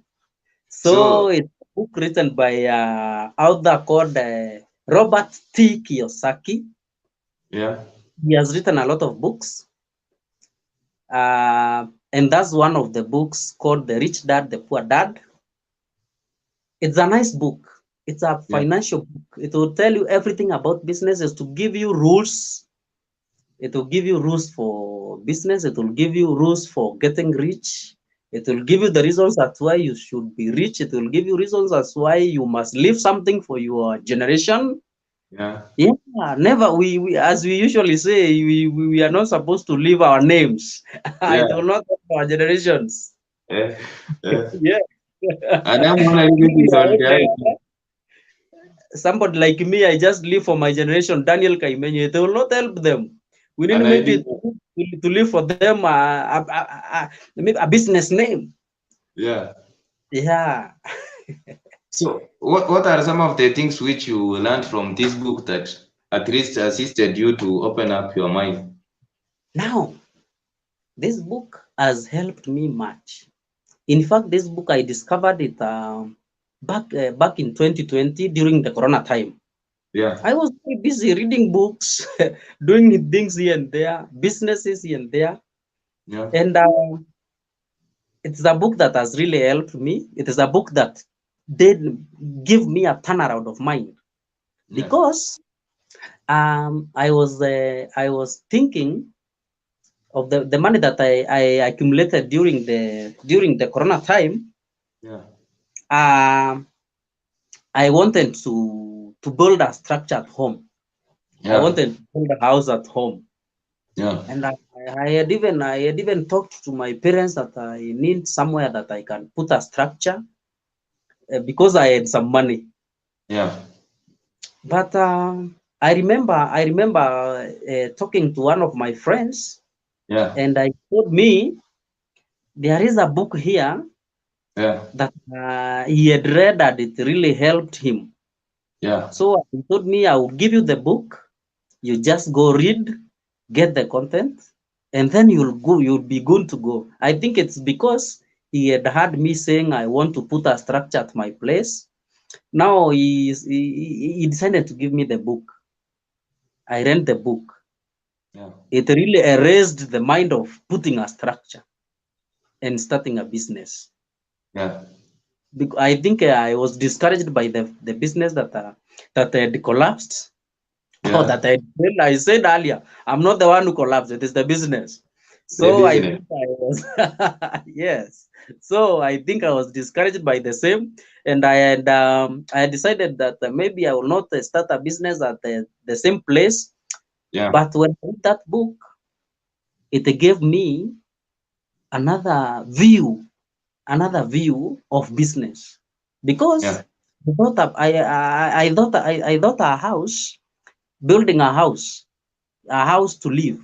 So So it's a book written by author called Robert T. Kiyosaki. yeah, He has written a lot of books. And that's one of the books called The Rich Dad, The Poor Dad. It's a nice book. It's a yeah, financial book. It will tell you everything about businesses to give you rules. It will give you rules for business. It will give you rules for getting rich. It will give you the reasons as why you should be rich. It will give you reasons as why you must leave something for your generation. yeah, Yeah, never. We as we usually say, we are not supposed to leave our names. It will yeah, not help our generations. yeah, yeah. Yeah. And I'm gonna leave Maybe it on the somebody like me, I just live for my generation, Daniel Kaimeny. They will not help them. We need and I maybe leave. to live for them maybe a business name. Yeah. Yeah. So what are some of the things which you learned from this book that at least assisted you to open up your mind? Now, this book has helped me much. In fact, this book I discovered it back in 2020 during the Corona time. Yeah. I was very busy reading books, doing things here and there, businesses here and there. Yeah. And it's a book that has really helped me. It is a book that did give me a turnaround of mind Yeah. because I was thinking of the money that I accumulated during the Corona time. Yeah. Um, I wanted to build a structure at home. I Yeah. wanted to build a house at home, Yeah. and I had even talked to my parents that I need somewhere that I can put a structure because I had some money. Yeah. But I remember talking to one of my friends, Yeah. and I told me there is a book here Yeah. that he had read and it really helped him. Yeah. So he told me I would give you the book. You just go read, get the content, and then you'll be good to go. I think it's because he had heard me saying I want to put a structure at my place. Now he decided to give me the book. I read the book. Yeah. It really erased the mind of putting a structure and starting a business. Yeah. I think I was discouraged by the business that had collapsed. Oh, Yeah. that I said earlier, I'm not the one who collapsed. It is the business. The So I business. think I was yes. So I think I was discouraged by the same, and I had decided that maybe I will not start a business at the same place. Yeah. But when I read that book, it gave me another view, of business, Yeah. because I thought a house, building a house to live.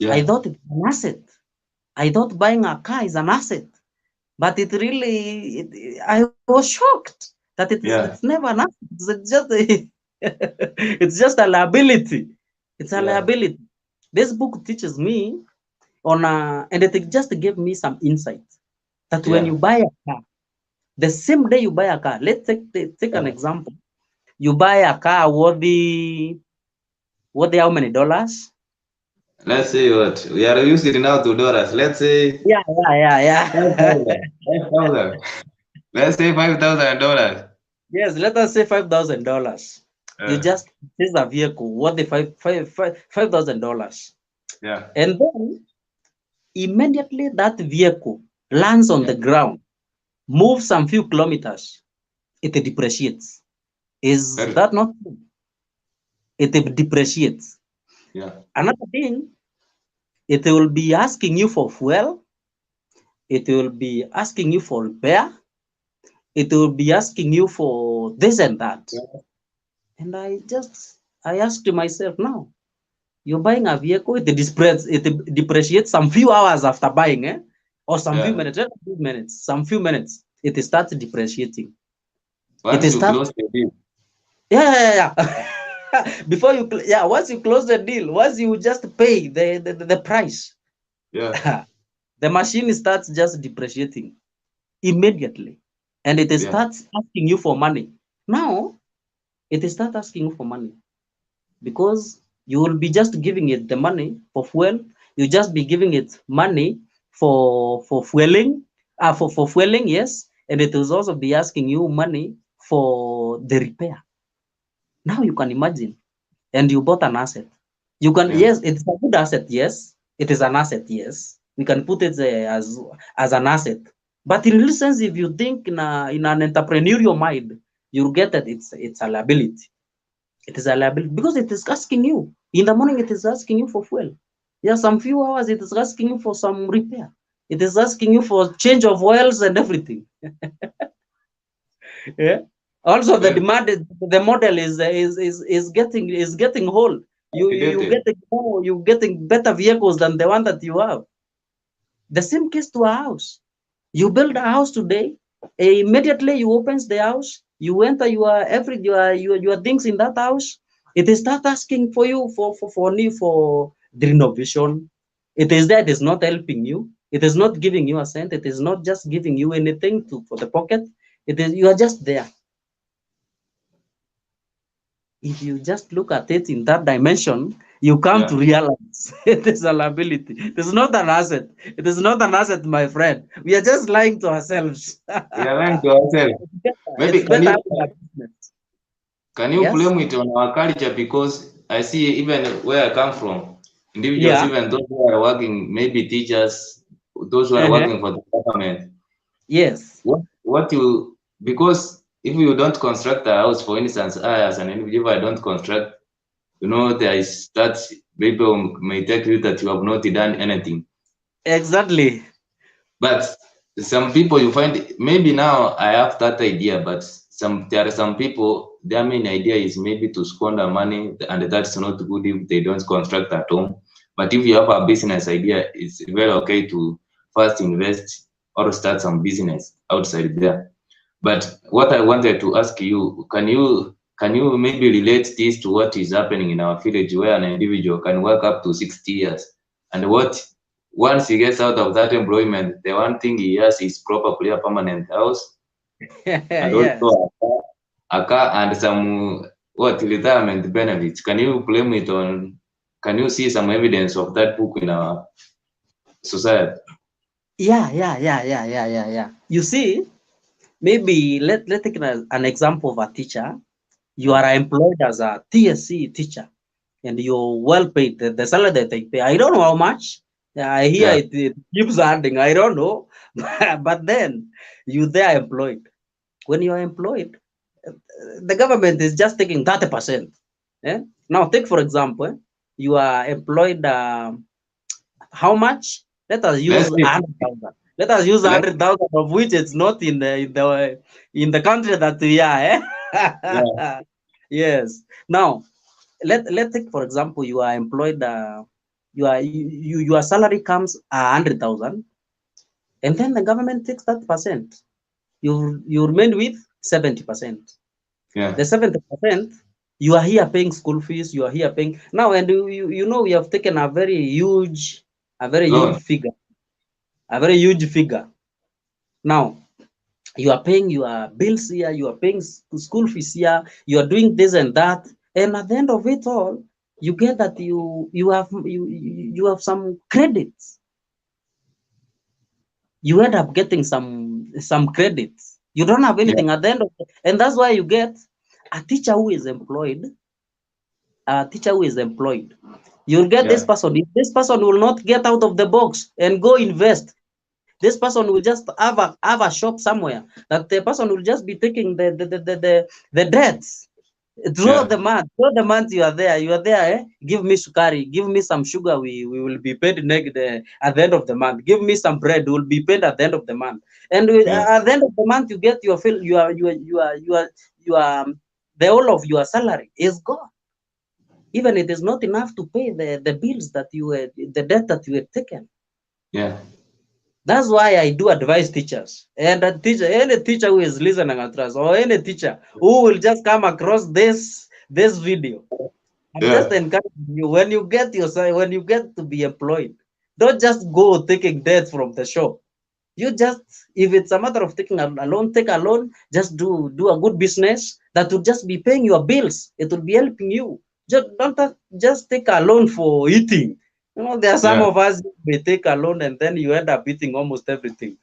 I Yeah. thought it's an asset. I thought buying a car is an asset, but it really, I was shocked that it's Yeah. never an asset. It's just it's just a liability. It's a Yeah. liability. This book teaches me and it just gave me some insight that when Yeah. you buy a car, the same day you buy a car, let's take an Yeah. example. You buy a car worthy how many dollars? Let's say what we are using it now to dollars. Let's say five Yeah. thousand. 5,000. Let's say $5,000. Yes, let us say $5,000. You Uh, just purchase a vehicle worth the $5,000, yeah. and then immediately that vehicle lands on Yeah. the ground, moves some few kilometers, it depreciates. Is Very. that not true? It depreciates. Yeah. Another thing, it will be asking you for fuel, it will be asking you for repair, it will be asking you for this and that. Yeah. And I asked myself now, you're buying a vehicle, it depreciates some few hours after buying, or some few Yeah. minutes, not few minutes, some few minutes, it starts depreciating. It Once you starts, close the deal. yeah. Once you close the deal, once you just pay the price, Yeah. the machine starts just depreciating immediately, and it Yeah. starts asking you for money. Now it starts asking you for money because you will be just giving it the money for fuel. You just be giving it money for fueling, for fueling, yes, and it will also be asking you money for the repair. Now you can imagine, and you bought an asset. You can, Yeah. yes, it's a good asset, yes, it is an asset, yes. We can put it as an asset, but in real sense, if you think in an entrepreneurial mind, you'll get that it's a liability. It is a liability because it is asking you in the morning. It is asking you for fuel. Yeah, some few hours. It is asking you for some repair. It is asking you for change of oils and everything. Yeah. Also, the Very demand, the model is getting whole. You complicated. getting more. You getting better vehicles than the one that you have. The same case to a house. You build a house today, immediately you opens the house, you enter your things in that house. It is start asking for you for the renovation. It is that is not helping you. It is not giving you a cent. It is not just giving you anything for the pocket. It is you are just there. if you just look at it in that dimension, you come to Yeah. realize it is a liability. It is not an asset. It is not an asset, my friend. We are just lying to ourselves. We are lying to ourselves. It's Maybe better having a business. can you Yes. blame it on our culture? Because I see even where I come from, individuals, Yeah. even those who are working, maybe teachers, those who are Uh-huh. working for the government, Yes. what you, because if you don't construct a house, for instance, I as an individual, I don't construct, there is that people may take you that you have not done anything. Exactly. But some people you find, maybe now I have that idea, but there are some people their main idea is maybe to squander money, and that's not good if they don't construct at home. But if you have a business idea, it's very okay to first invest or start some business outside there. But what I wanted to ask you, can you maybe relate this to what is happening in our village where an individual can work up to 60 years? And what once he gets out of that employment, the one thing he has is probably a permanent house and Yes. also a car and some what retirement benefits. Can you blame it on, can you see some evidence of that book in our society? Yeah. You see, maybe let's take an example of a teacher. You Yeah. are employed as a TSC teacher, and you're well paid. The salary that they pay, I don't know how much. I hear Yeah. it keeps adding. I don't know, but then you there employed. When you are employed, the government is just taking 30%. Eh? Now, take for example, you are employed. How much? Let us use Let's see. 100,000. Let us use Let's, 100,000 of which it's not in the country that we are. yeah. Eh? Yes. Now, let's take for example, you are employed. Your salary comes 100,000, and then the government takes that percent. You remain with 70%. Yeah. The 70%, you are here paying school fees. You are here paying now, and we have taken a very huge Loan. figure, a very huge figure. Now you are paying your bills here, you are paying school fees here, you are doing this and that, and at the end of it all, you get that you have some credits. You end up getting some credits. You don't have Yeah. anything at the end of it, and that's why you get a teacher who is employed. A teacher who is employed, you'll get this Yeah. person. If this person will not get out of the box and go invest, this person will just have a shop somewhere that the person will just be taking the debts Yeah. throughout the month. You are there, eh? Give me sukari, give me some sugar, we will be paid at the end of the month. Give me some bread, we will be paid at the end of the month. And Yeah. at the end of the month, you get your fill. The whole of your salary is gone. Even it is not enough to pay the bills that the debt that you had taken. Yeah. That's why I do advise teachers, and any teacher who is listening at us, or any teacher who will just come across this video, I'm just Yeah. encouraging you, when you get to be employed, don't just go taking debts from the shop. You just, if it's a matter of taking a loan, take a loan. Just do a good business that will just be paying your bills. It will be helping you. Just take a loan for eating. There are some Yeah. of us, may take a loan and then you end up eating almost everything.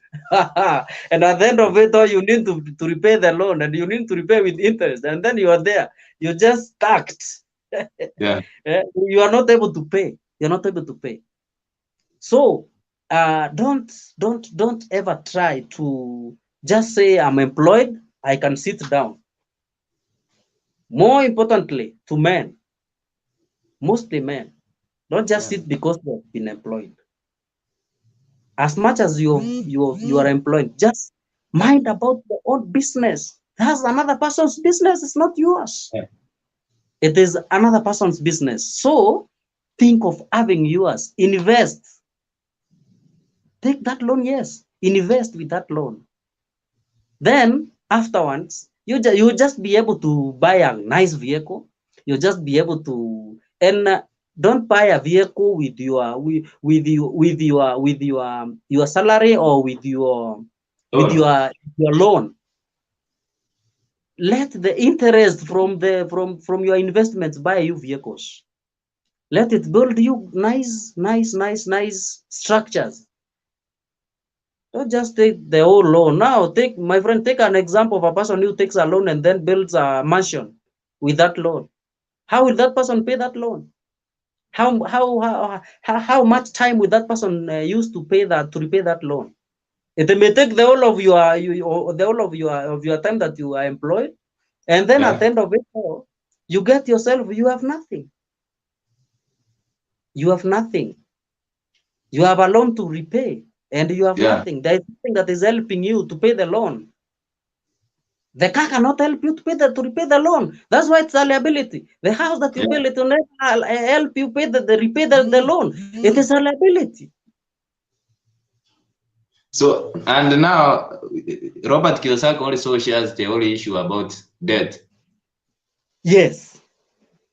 And at the end of it all, you need to repay the loan, and you need to repay with interest. And then you are there. You're just stacked. Yeah. You are not able to pay. You're not able to pay. So don't ever try to just say I'm employed, I can sit down. More importantly, to men, mostly men, don't just Yeah. sit because they've been employed. As much as you are employed, just mind about your own business. That's another person's business, it's not yours. Yeah. It is another person's business. So think of having yours. Invest. Take that loan, yes. Invest with that loan. Then afterwards, you just be able to buy a nice vehicle. You just be able to, and don't buy a vehicle with your salary, or with your Loan. loan. let the interest from your investments buy you vehicles. Let it build you nice structures. Don't just take the whole loan. Now, my friend, take an example of a person who takes a loan and then builds a mansion with that loan. How will that person pay that loan? How much time will that person use to repay that loan? It may take the whole of your time that you are employed, and then at the end of it, you get yourself, you have nothing. You have nothing. You have a loan to repay, and you have nothing. There is nothing that is helping you to pay the loan. The car cannot help you to repay the loan. That's why it's a liability. The house that you build, it will never help you repay the loan. It is a liability. So, and now Robert Kiyosaki also shares the whole issue about debt. Yes.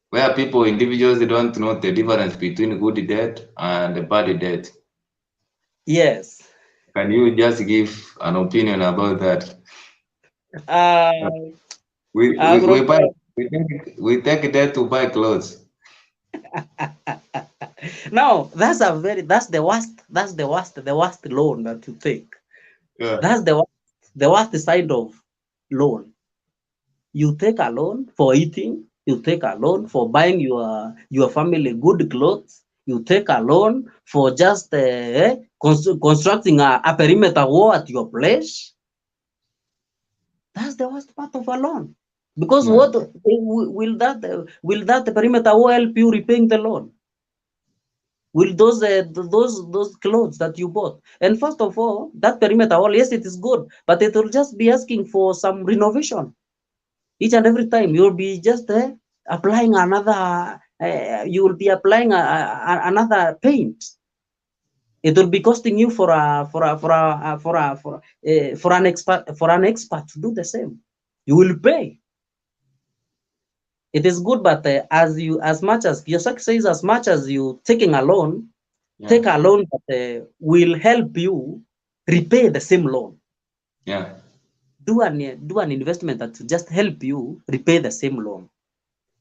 Where individuals, they don't know the difference between good debt and bad debt. Yes. Can you just give an opinion about that? We take debt to buy clothes. No, that's the worst loan that you take. Yeah. That's the worst side of loan. You take a loan for eating, you take a loan for buying your family good clothes, you take a loan for just constructing a perimeter wall at your place. That's the worst part of a loan. Because what will that perimeter wall help you repaying the loan? Will those clothes that you bought? And first of all, that perimeter wall, yes, it is good, but it will just be asking for some renovation. Each and every time you'll be just applying another. You will be applying another paint. It will be costing you for an expert to do the same. You will pay. It is good, but as much as Kiyosaki says, as much as you taking a loan, take a loan that will help you repay the same loan. Yeah. Do an investment that will just help you repay the same loan,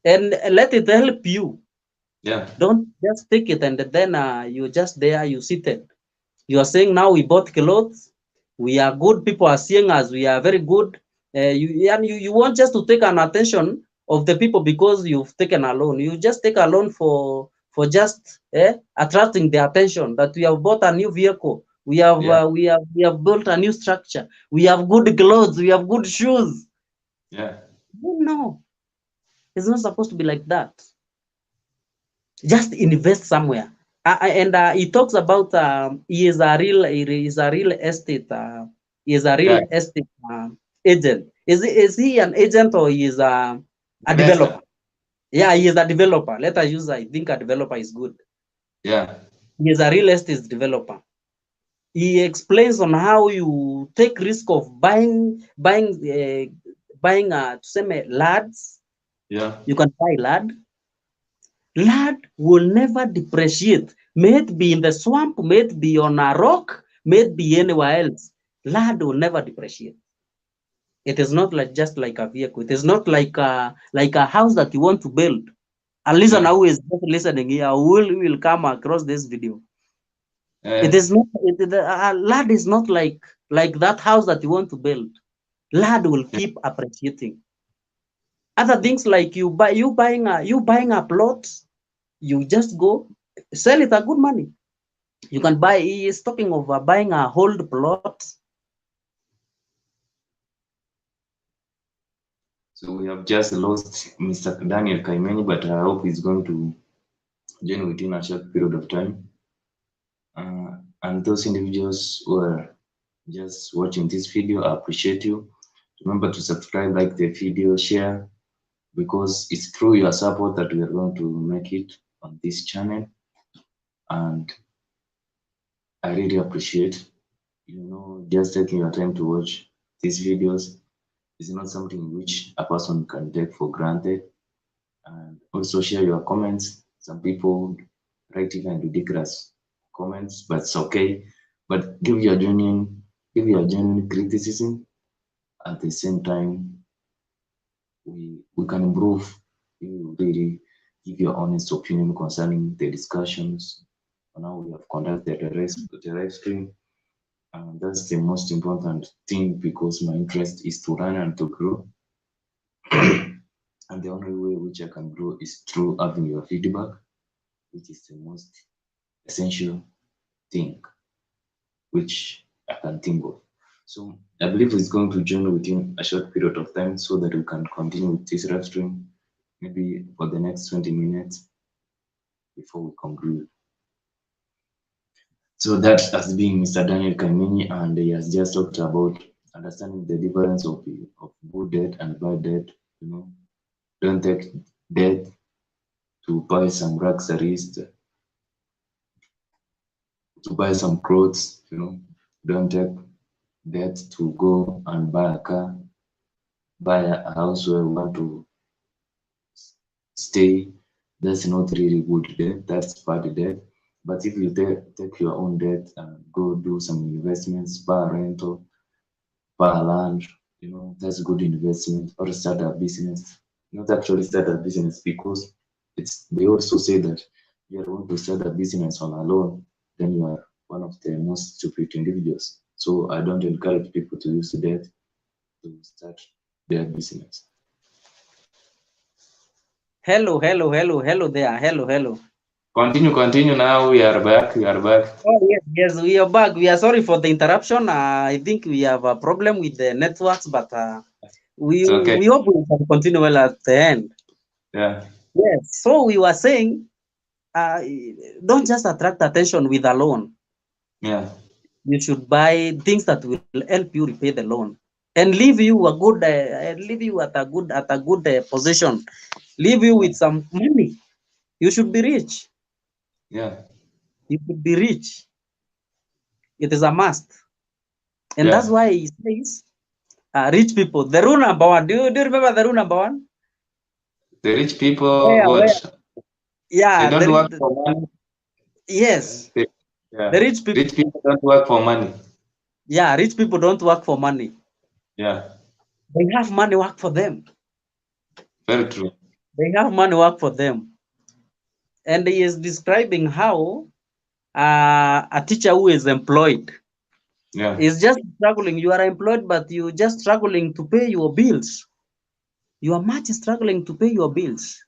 and let it help you. Yeah. Don't just take it and then you just there, you sit it. You are saying now we bought clothes, we are good, people are seeing us, we are very good. You want just to take an attention of the people because you've taken a loan. You just take a loan for just attracting the attention that we have bought a new vehicle, we have we have built a new structure, we have good clothes, we have good shoes. Yeah. No, it's not supposed to be like that. Just invest somewhere. And he talks about he is a real estate agent. Is he an agent or he is a developer? Yeah, he is a developer. Let us use, I think a developer is good. Yeah. He is a real estate developer. He explains on how you take risk of buying lads. Yeah. You can buy land. Land will never depreciate. May it be in the swamp, may it be on a rock, may it be anywhere else. Land will never depreciate. It is not like just like a vehicle. It is not like a house that you want to build. A listener who is just listening here will come across this video. It is not. Land is not like that house that you want to build. Land will keep appreciating. Other things like you buying a plot, you just go sell it at good money. You can buy. He is talking of buying a whole plot. So we have just lost Mr. Daniel Kaimeny, but I hope he's going to join within a short period of time. And those individuals who are just watching this video, I appreciate you. Remember to subscribe, like the video, share, because it's through your support that we are going to make it on this channel. And I really appreciate, just taking your time to watch these videos is not something which a person can take for granted. And also share your comments. Some people write even ridiculous comments, but it's okay. But give your genuine criticism. At the same time, we can improve. You really give your honest opinion concerning the discussions on how we have conducted the live stream. And that's the most important thing because my interest is to learn and to grow. And the only way which I can grow is through having your feedback, which is the most essential thing which I can think of. So I believe it's going to join within a short period of time so that we can continue with this live stream, maybe for the next 20 minutes before we conclude. So that has been Mr. Daniel Kaimeny, and he has just talked about understanding the difference of good debt and bad debt. You know, don't take debt to buy some luxuries, to buy some clothes. You know, don't take debt to go and buy a car, buy a house where you want to stay. That's not really good debt. That's bad debt. But if you take your own debt and go do some investments, buy a rental, buy land, you know, that's good investment, or start a business. Not actually start a business because they also say that you are going to start a business on a loan, then you are one of the most stupid individuals. So I don't encourage people to use debt to start their business. Hello there. Hello. Continue now. We are back. Oh, yes, we are back. We are sorry for the interruption. I think we have a problem with the networks, but we Okay. we hope we can continue well at the end. Yeah. Yes. So we were saying, don't just attract attention with a loan. Yeah. You should buy things that will help you repay the loan and leave you a good, leave you at a good position. Leave you with some money. You should be rich. Yeah. You should be rich. It is a must. And Yeah. that's why he says, rich people. The rule number one. Do you remember the rule number one? The rich people, Where? they Yeah. don't work for money. Yes. Yeah. The rich people. Rich people don't work for money. Yeah. Rich people don't work for money. Yeah. They have money work for them. Very true. They have money work for them. And he is describing how a teacher who is employed is just struggling. You are employed, but you just struggling to pay your bills. You are much struggling to pay your bills.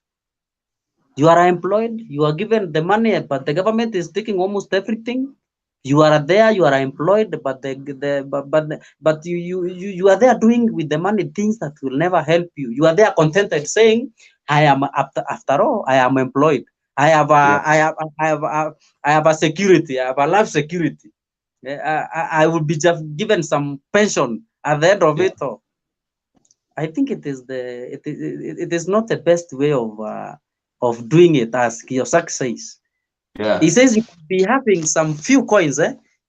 You are employed, you are given the money, but the government is taking almost everything. You are there, you are employed, but you are there doing with the money things that will never help you. You are there contented saying, I am after all, I am employed. I have a security, I have a life security. I will be just given some pension at the end of it all. I think it is not the best way of doing it, as Kiyosaki says. Yeah. He says you can be having some few coins,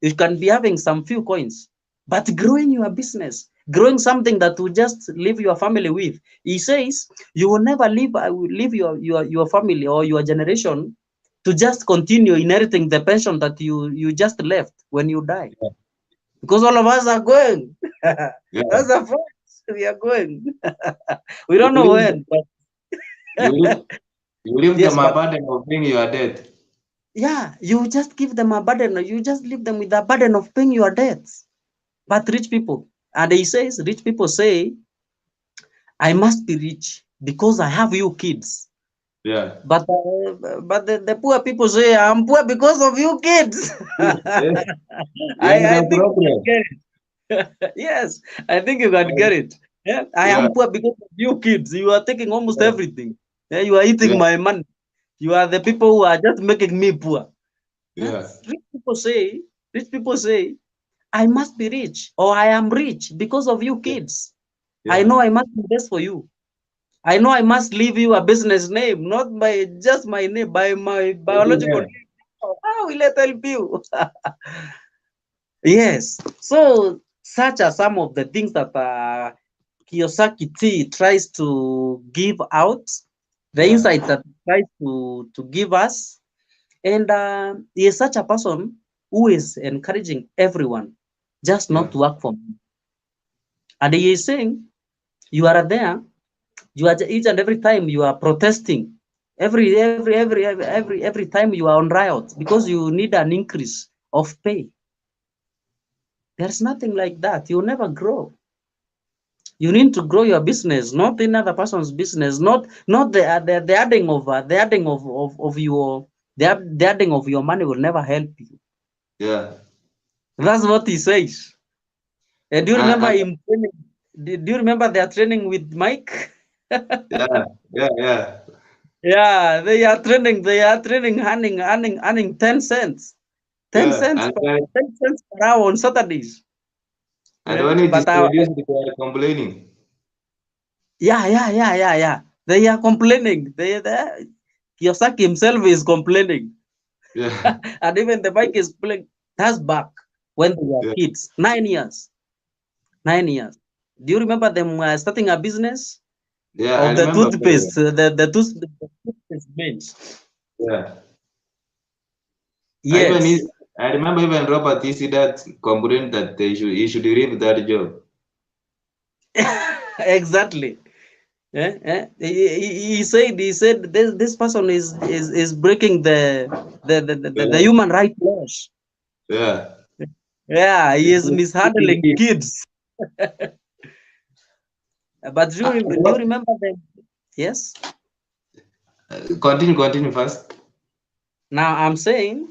you can be having some few coins, but growing your business, growing something that will just live your family with. He says you will never leave your family or your generation to just continue inheriting the pension that you just left when you die. Yeah. Because all of us are going. Yeah. That's the point. We are going. We don't know when, but you leave yes, them a burden of paying your debt. Yeah, you just give them a burden. You just leave them with a burden of paying your debts. But rich people, and he says, rich people say, I must be rich because I have you kids. Yeah. But the poor people say, I'm poor because of you kids. I think you can get it. Yes, I think you can get it. Yeah? I am poor because of you kids. You are taking almost everything. Yeah? You are eating my money. You are the people who are just making me poor. Yeah. Rich people say, I must be rich or I am rich because of you kids. I know I must invest for you. I know I must leave you a business name, not by just my name, by my biological name. How will I help you? Yes. So such are some of the things that Kiyosaki T tries to give out, the insight that he tries to give us. And he is such a person who is encouraging everyone just not to work for me. And he is saying, you are there, You are each and every time you are protesting. Every time you are on riot because you need an increase of pay. There's nothing like that. You'll never grow. You need to grow your business, not in other person's business, not the adding of your the adding of your money will never help you. Yeah. That's what he says. And do you remember And, him training? Do you remember their training with Mike? yeah, yeah. Yeah, they are training earning 10 cents. 10 Yeah. cents per 10 cents per hour on Saturdays. And when it is But produced, they are complaining. yeah. They are complaining. Kiyosaki himself is complaining. Yeah. And even the Mike is playing. That's back when they were Yeah. kids. 9 years. 9 years. Do you remember them starting a business Yeah, I of the remember very toothpaste? well. The toothpaste bench. Yeah. I even Yes. I remember even Robert see that complained that he should leave that job. Exactly. He said this person is breaking the Yeah. human rights laws. Yeah. Yeah, he is mishandling It- kids. But do you What? remember them? Yes. Continue first. Now I'm saying,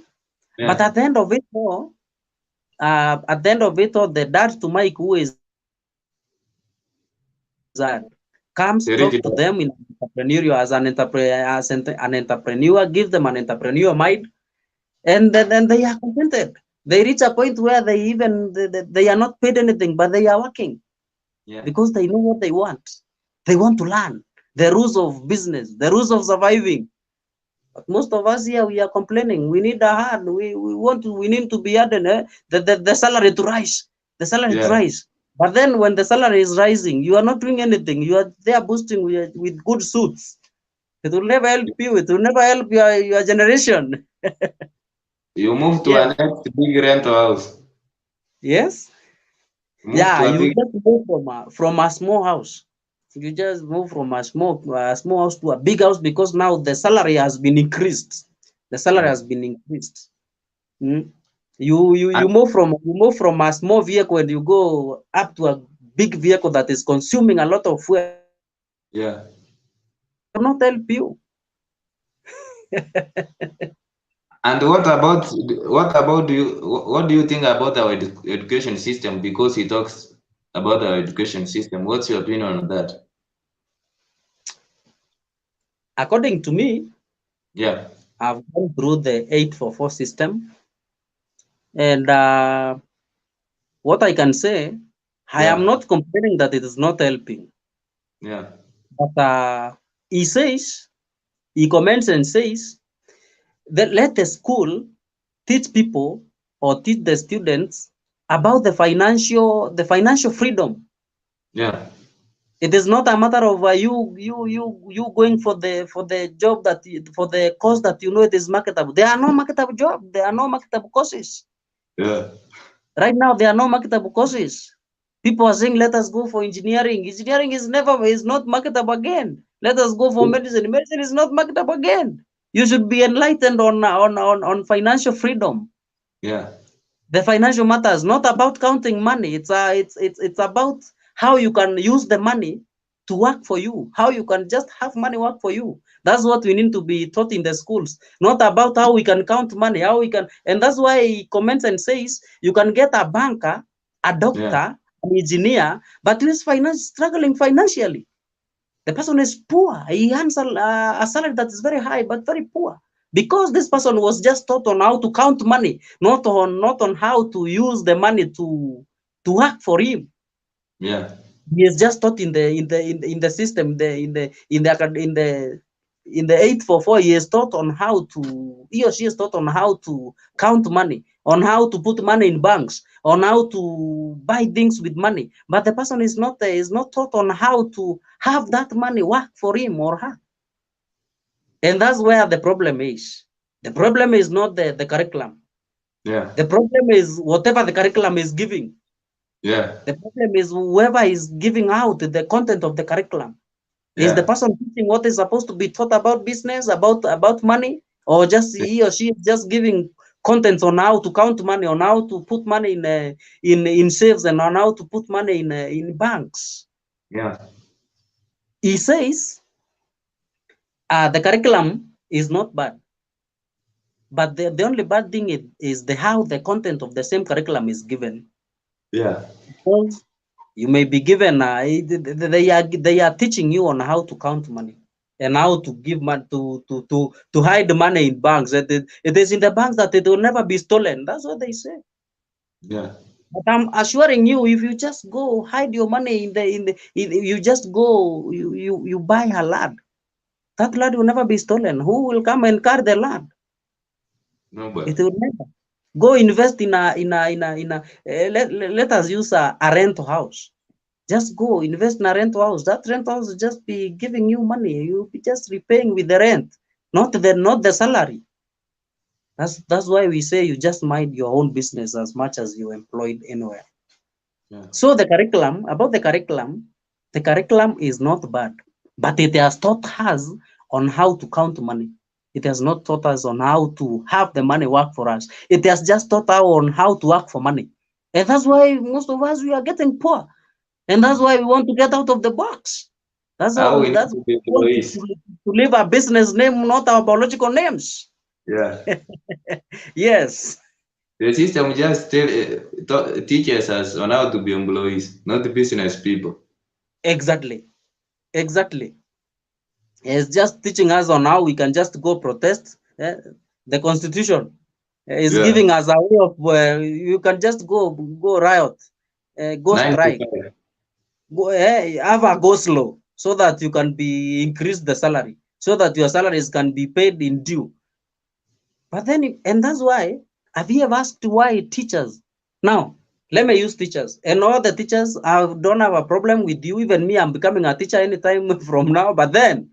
but Yeah. at the end of it all, the dad to Mike, who is that, comes The talk to original. them in entrepreneurial as an entrepreneur, give them an entrepreneur mind, and then they are contented. They reach a point where they are not paid anything, but they are working Yeah. because they know what they want. They want to learn the rules of business, the rules of surviving. But most of us here, we are complaining. We need a hand. We need to be added the salary to rise, the salary to Yeah. rise. But then when the salary is rising, you are not doing anything. You are there boosting with good suits. It will never help you. It will never help your generation. You move to a Yes. next big rental house. Yes. Move Yeah. to a You big. just move from a small house. You just move from a small house to a big house because now the salary has been increased. The salary Yeah. has been increased. Mm. You move from a small vehicle and you go up to a big vehicle that is consuming a lot of fuel. Yeah. It will not help you. And what do you think about our education system? Because he talks about our education system. What's your opinion on that? According to me, Yeah. I've gone through the 844 system, and what I can say, I am Yeah. not complaining that it is not helping. Yeah. But he says, he comments and says that let the school teach people or teach the students about the financial freedom. Yeah. It is not a matter of you going for the job for the course that you know it is marketable. There are no marketable jobs. There are no marketable courses. Yeah. Right now, there are no marketable courses. People are saying, let us go for engineering. Engineering is not marketable again. Let us go for medicine. Medicine is not marketable again. You should be enlightened on financial freedom. Yeah. The financial matters, not about counting money. It's about how you can use the money to work for you, how you can just have money work for you. That's what we need to be taught in the schools, not about how we can count money, how we can. And that's why he comments and says you can get a banker, a Yeah. doctor, an engineer, but who is struggling financially. The person is poor. He earns a salary that is very high, but very poor. Because this person was just taught on how to count money, not on how to use the money to work for him. Yeah. He is just taught in the system, in the 844. He or she is taught on how to count money, on how to put money in banks, on how to buy things with money. But the person is not taught on how to have that money work for him or her. And that's where the problem is. The problem is not the curriculum. Yeah. The problem is whatever the curriculum is giving. Yeah. The problem is whoever is giving out the content of the curriculum. Is the Yeah. person teaching what is supposed to be taught about business, about money, or just he or she is just giving content on how to count money, on how to put money in saves, and on how to put money in banks? Yeah. He says the curriculum is not bad, but the only bad thing is the how the content of the same curriculum is given. Yeah. Because you may be given they are teaching you on how to count money and how to give money to hide money in banks. That it is in the banks that it will never be stolen. That's what they say. Yeah. But I'm assuring you, if you just go hide your money you just go you buy a land, that land will never be stolen. Who will come and carry the land? It Nobody. will never. Go invest in a let us use a rental house. Just go invest in a rental house. That rental house will just be giving you money. You'll be just repaying with the rent, not the salary. That's why we say you just mind your own business as much as you employed anywhere. Yeah. So the curriculum is not bad, but it has taught us on how to count money. It has not taught us on how to have the money work for us. It has just taught us on how to work for money. And that's why most of us, we are getting poor. And that's why we want to get out of the box. That's How how we need that's to why be we want employees. to leave our business name, not our biological names. Yeah. Yes, The system just teaches us on how to be employees, not the business people. exactly. Exactly. It's just teaching us on how we can just go protest. The constitution is Yeah. giving us a way of you can just go riot, go Nine to strike, five. go have a go slow, so that you can be increase the salary, so that your salaries can be paid in due. But then, and that's why, have you ever asked why teachers? Now, let me use teachers. And all the teachers, I don't have a problem with you. Even me, I'm becoming a teacher anytime from now. But then,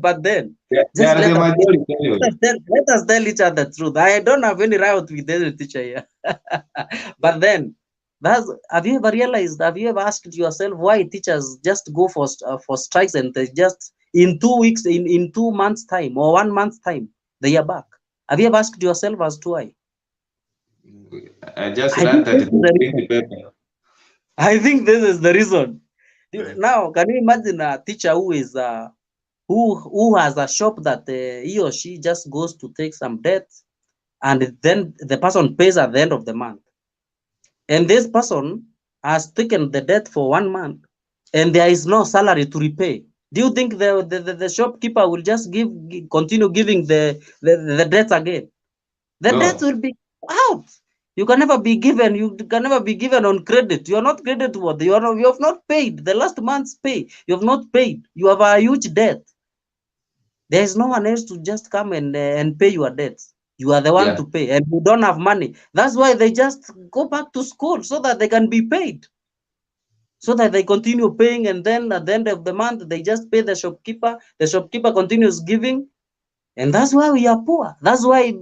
but then, They just are the majority anyway. let us tell each other the truth. I don't have any right with any teacher here. But then, have you ever realized? Have you ever asked yourself why teachers just go for strikes, and they just in 2 weeks, in 2 months time or 1 month time, they are back? Have you ever asked yourself as to why? I just I learned think that this they is the print reason. the paper. I think this is the reason. Yeah. Now, can you imagine a teacher who is who has a shop that he or she just goes to take some debt, and then the person pays at the end of the month, and this person has taken the debt for 1 month, and there is no salary to repay? Do you think the shopkeeper will just continue giving the debt again? The debt No. will be out. You can never be given. You can never be given on credit. You are not credit worthy. You have not paid the last month's pay. You have not paid. You have a huge debt. There is no one else to just come and pay your debts. You are the one Yeah. to pay, and you don't have money. That's why they just go back to school, so that they can be paid, so that they continue paying, and then at the end of the month they just pay the shopkeeper. The shopkeeper continues giving, and that's why we are poor. That's why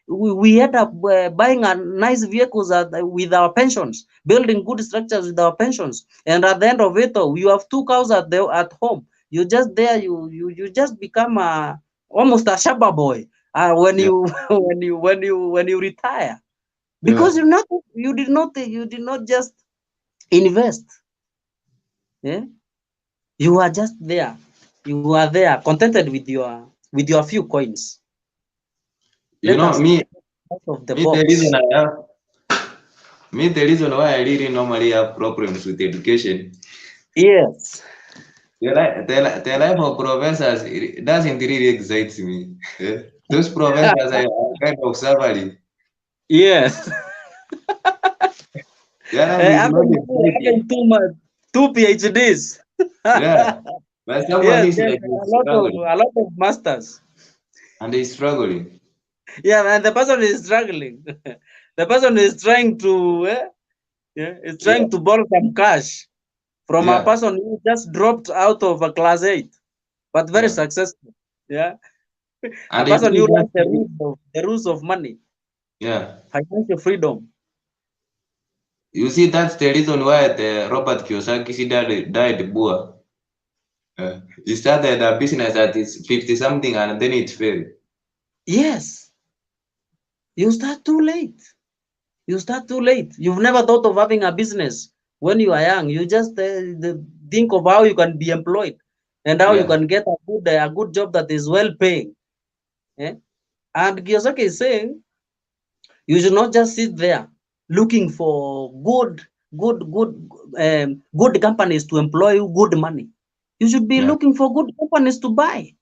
we end up buying a nice vehicles with our pensions, building good structures with our pensions, and at the end of it all, you have 2 cows at home. You just there, you just become almost a shaba boy when Yeah. you when you retire, because Yeah. you did not just invest. Yeah? You are just there. You are there, contented with your few coins. You Let know, us think out of the the reason box. I have the reason why I really normally have problems with education. Yes. The life of professors, it doesn't really excite me. Those professors are kind of salary. Yes. Their life is not Having exciting. two PhDs. Yeah. But someone Yes, is yes, like a struggling. lot of masters. And he's struggling. Yeah, and the person is struggling. The person is trying to is Yeah. trying to borrow some cash from a Yeah. person who just dropped out of a class 8, but very Yeah. successful. Yeah, a And they person think who just learns the to, rules of money, yeah. financial freedom. Yeah. You see, that's the reason why the Robert Kiyosaki died poor. He started a business at his 50 something and then it failed. Yes, you start too late. You start too late. You've never thought of having a business when you are young. You just think of how you can be employed and how you Yeah, can get a good job that is well paying. Eh? And Kiyosaki is saying you should not just sit there looking for good companies to employ you good money. You should be yeah, looking for good companies to buy.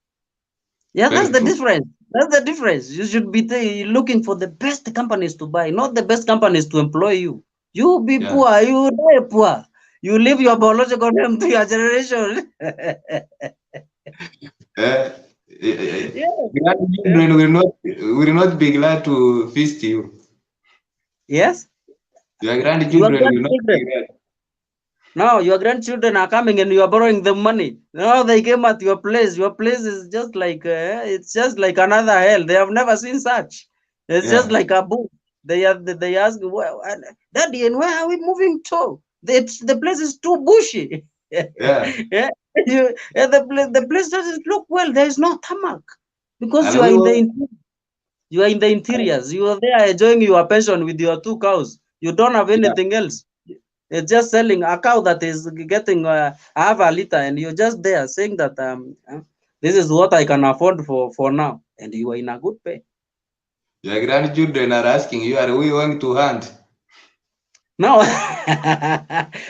Yeah, that's very the true. difference. That's the difference. You should be looking for the best companies to buy, not the best companies to employ you. You be Yeah. poor, you die poor. You leave your biological name to your generation. Uh, Yeah. grandchildren will not be glad to feast you. Yes, Your your grandchildren will not be grandchildren. glad. Now your grandchildren are coming and you are borrowing them money. Now they came at your place. Your place is just like it's just like another hell. They have never seen such. It's just Yeah, like a book. They ask, well, Daddy, and where are we moving to? The place is too bushy. yeah. Yeah, the place doesn't look well. There is no tarmac because And we will, you are in the interiors. You are there enjoying your pension with your two cows. You don't have yeah, anything else. It's just selling a cow that is getting half a liter, and you're just there saying that this is what I can afford for now, and you are in a good pay. your grandchildren are asking you, are we going to hunt? Now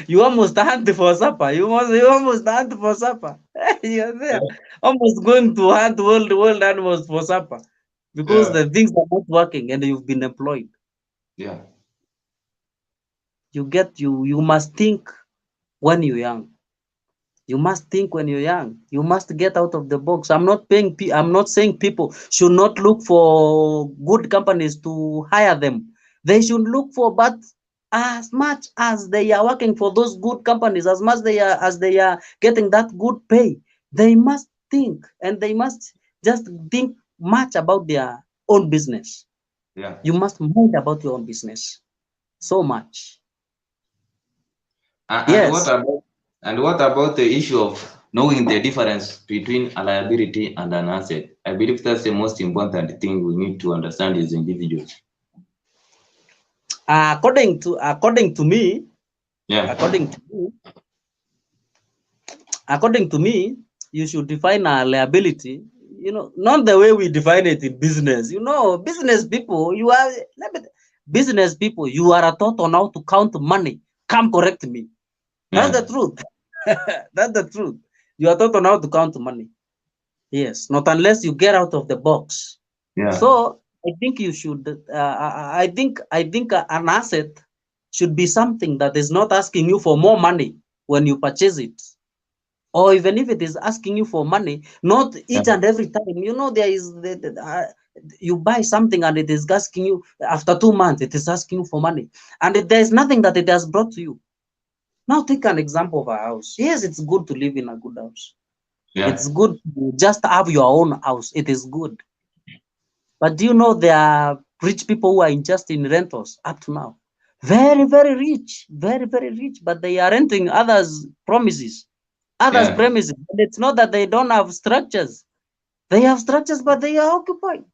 you almost hunt for supper. You almost hunt for supper. You're Yeah, there, almost going to hunt world animals for supper because yeah, the things are not working, and you've been employed. yeah, You must think when you're young. You must think when you're young. You must get out of the box. I'm not saying people should not look for good companies to hire them. They should look for, but as much as they are working for those good companies, as they are getting that good pay, they must think and they must just think much about their own business. yeah. You must mind about your own business so much. And what Yes. about the issue of knowing the difference between a liability and an asset? I believe that's the most important thing we need to understand as individuals. According to me, Yeah, according to me, according to me, you should define a liability. Not the way we define it in business. Business people, business people, you are taught on how to count money. Come correct me. That's yeah, the truth. That's the truth. You are taught on how to count money. Yes, not unless you get out of the box. yeah, So I think you should. I think an asset should be something that is not asking you for more money when you purchase it, or even if it is asking you for money, not yeah, each and every time. There is you buy something and it is asking you after 2 months. It is asking you for money, and there is nothing that it has brought to you. Now take an example of a house. Yes, it's good to live in a good house. yeah, It's good to just have your own house. It is good. But do you know there are rich people who are just in rentals up to now? Very, very rich, very, very rich, but they are renting others' yeah, premises. And it's not that they don't have structures. They have structures, but they are occupied.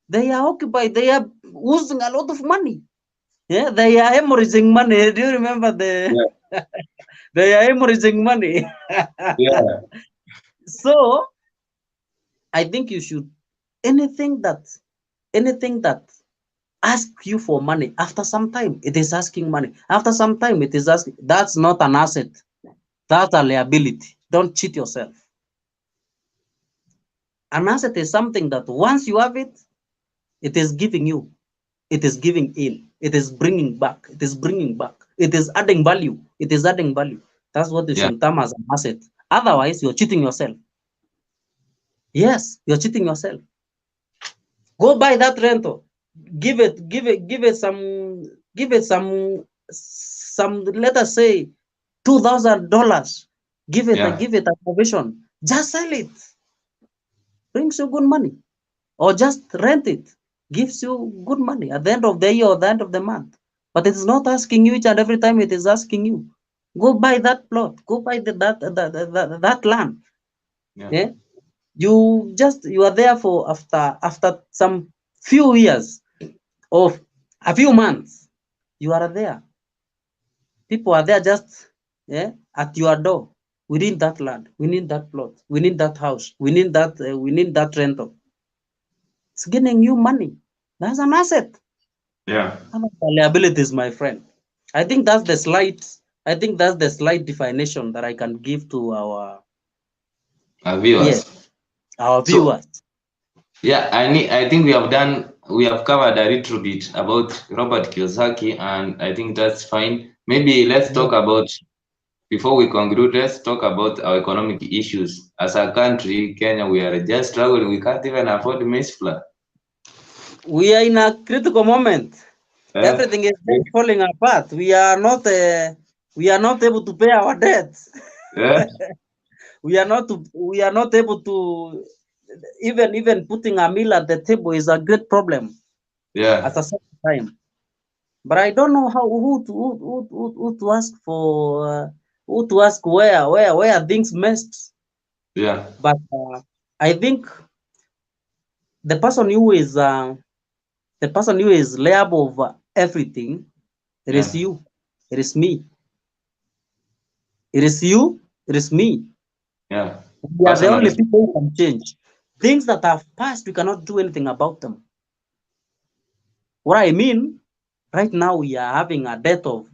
They are occupied. They are losing a lot of money. Yeah, they are hemorrhaging money. Do you remember yeah, they are hemorrhaging money? yeah, So I think you should anything that ask you for money. After some time it is asking money. After some time it is asking. That's not an asset. That's a liability. Don't cheat yourself. An asset is something that once you have it, it is giving you, it is giving in, it is bringing back, it is adding value, that's what you yeah, should term as an asset. Otherwise you're cheating yourself. Yes, you're cheating yourself. Go buy that rental, give it some, let us say $2,000. yeah, Give it a provision. Just sell it, brings you good money. Or just rent it, gives you good money at the end of the year or the end of the month. but it is not asking you each and every time. It is asking you, go buy that plot, go buy that land. Yeah. Yeah, you are there for after some few years of a few months, you are there. People are there just at your door. We need that land. We need that plot. We need that house. We need that. We need that rental. It's getting you money. That's an asset. Yeah. Liabilities, my friend. I think that's the slight. I think that's the slight definition that I can give to our Viewers. our So viewers. yeah, I think we have covered a little bit about Robert Kiyosaki, and I think that's fine. Maybe let's talk about, before we conclude, let's talk about our economic issues. As a country, Kenya, we are just struggling. We can't even afford maize flour. We are in a critical moment. Everything is just falling apart. We are not able to pay our debts. Yeah. We are not able to even putting a meal at the table is a great problem Yeah. at a certain time. But I don't know how who to ask for who to ask where things messed. Yeah. But I think the person who is liable of everything, it Yeah. is you, it is me, it is you, it is me. Yeah. We are the only Personally. people who can change things that have passed. We cannot do anything about them. What I mean, right now we are having a debt of,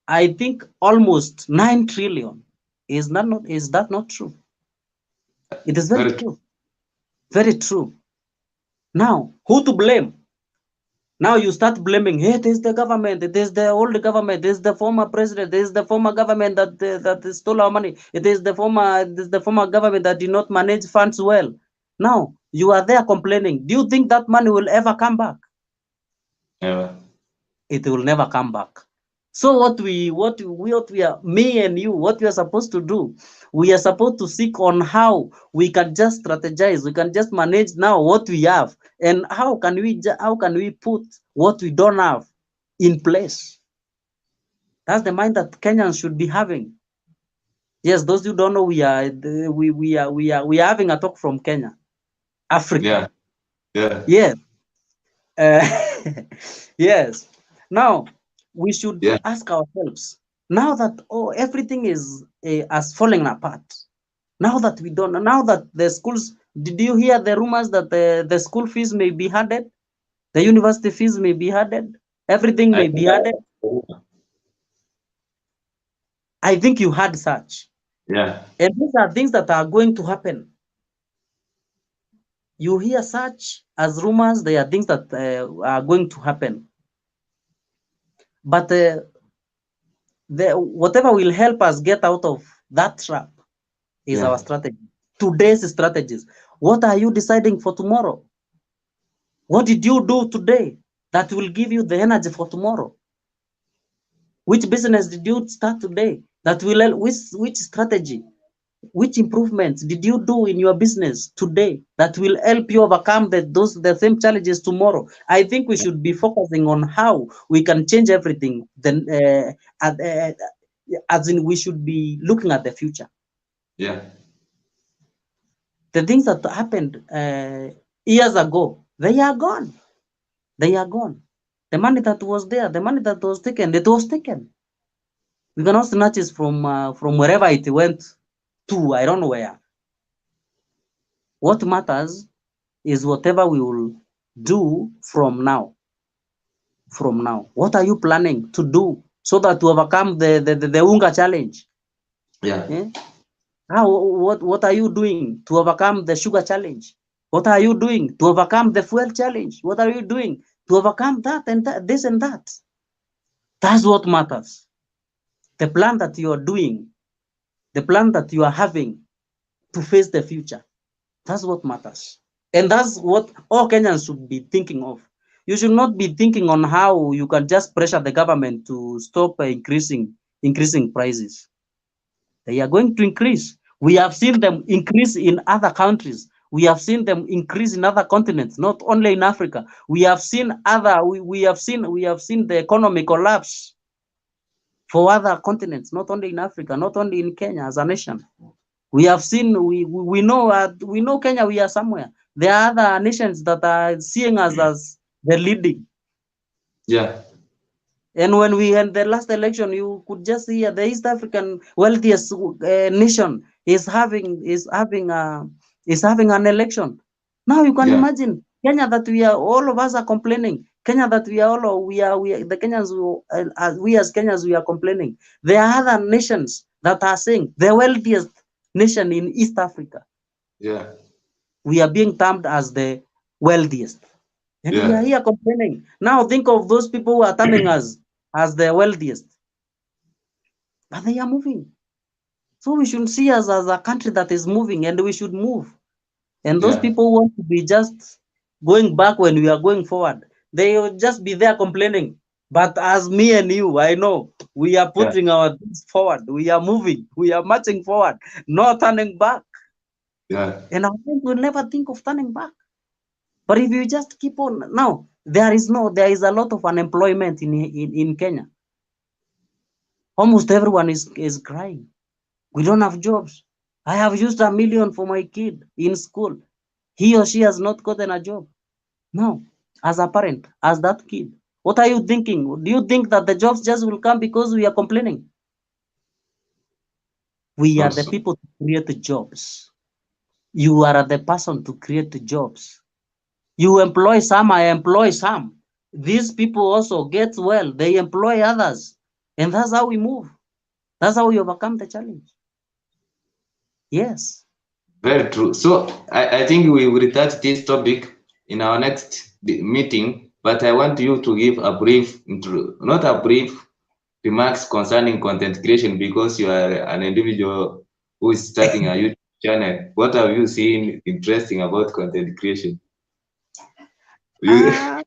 I think, almost 9 trillion. Is that not true? It is very Very true. Very true. Now, who to blame? Now you start blaming, hey, it is the government, it is the old government, it is the former president, it is the former government that stole our money, it is the former government that did not manage funds well. Now you are there complaining. Do you think that money will ever come back? Never. It will never come back. So what we are, me and you, what we are supposed to do, we are supposed to seek on how we can just strategize, we can just manage now what we have, and how can we put what we don't have in place. That's the mind that Kenyans should be having. Yes, those who don't know, we are having a talk from Kenya, Africa. Yeah. Yeah. Yes. Yes. Now we should Yeah. ask ourselves, now that everything is has fallen apart. Now that the schools, did you hear the rumors that the school fees may be added, the university fees may be added, everything I may think be added? I think you heard such. yeah. And these are things that are going to happen. You hear such as rumors, they are things that are going to happen. But whatever will help us get out of that trap is our strategy. Today's strategies. What are you deciding for tomorrow? What did you do today that will give you the energy for tomorrow? Which business did you start today that will help? Which strategy, which improvements did you do in your business today that will help you overcome the same challenges tomorrow? I think we should be focusing on how we can change everything. Then, as in, we should be looking at the future. Yeah. The things that happened years ago, they are gone. They are gone. The money that was there, the money that was taken, it was taken. We cannot snatch it from wherever it went to. I don't know where. What matters is whatever we will do from now. From now, what are you planning to do so that to overcome the hunger challenge? Yeah. What are you doing to overcome the sugar challenge? What are you doing to overcome the fuel challenge? What are you doing to overcome that and that, this and that? That's what matters. The plan that you are doing, the plan that you are having to face the future. That's what matters. And that's what all Kenyans should be thinking of. You should not be thinking on how you can just pressure the government to stop increasing prices. They are going to increase. We have seen them increase in other countries We have seen them increase in other continents, not only in Africa. We have seen the economy collapse for other continents, not only in Africa, not only in Kenya as a nation. We have seen, we know Kenya, we are somewhere. There are other nations that are seeing us as the leading. Yeah. And when we had the last election, you could just hear the East African wealthiest nation is having an election. Now you can imagine Kenya, that we are, all of us are complaining. Kenya, that we are all, the Kenyans, we as Kenyans, we are complaining. There are other nations that are saying the wealthiest nation in East Africa. Yeah. We are being termed as the wealthiest. And we are here complaining. Now think of those people who are terming us as the wealthiest. But they are moving. So we should see us as a country that is moving, and we should move. And those people want to be just going back when we are going forward. They will just be there complaining. But as me and you, I know we are putting our things forward. We are moving. We are marching forward, not turning back. And I think we'll never think of turning back. But if you just keep on, now there is a lot of unemployment in Kenya. Almost everyone is crying. We don't have jobs. I have used $1 million for my kid in school. He or she has not gotten a job. Now, as a parent, as that kid, what are you thinking? Do you think that the jobs just will come because we are complaining? We are the people to create the jobs. You are the person to create the jobs. You employ some, I employ some. These people also get well. They employ others. And that's how we move. That's how we overcome the challenge. Yes. Very true. So I think we will touch this topic in our next meeting, but I want you to give a brief, not a brief remarks concerning content creation, because you are an individual who is starting a YouTube channel. What have you seen interesting about content creation? You know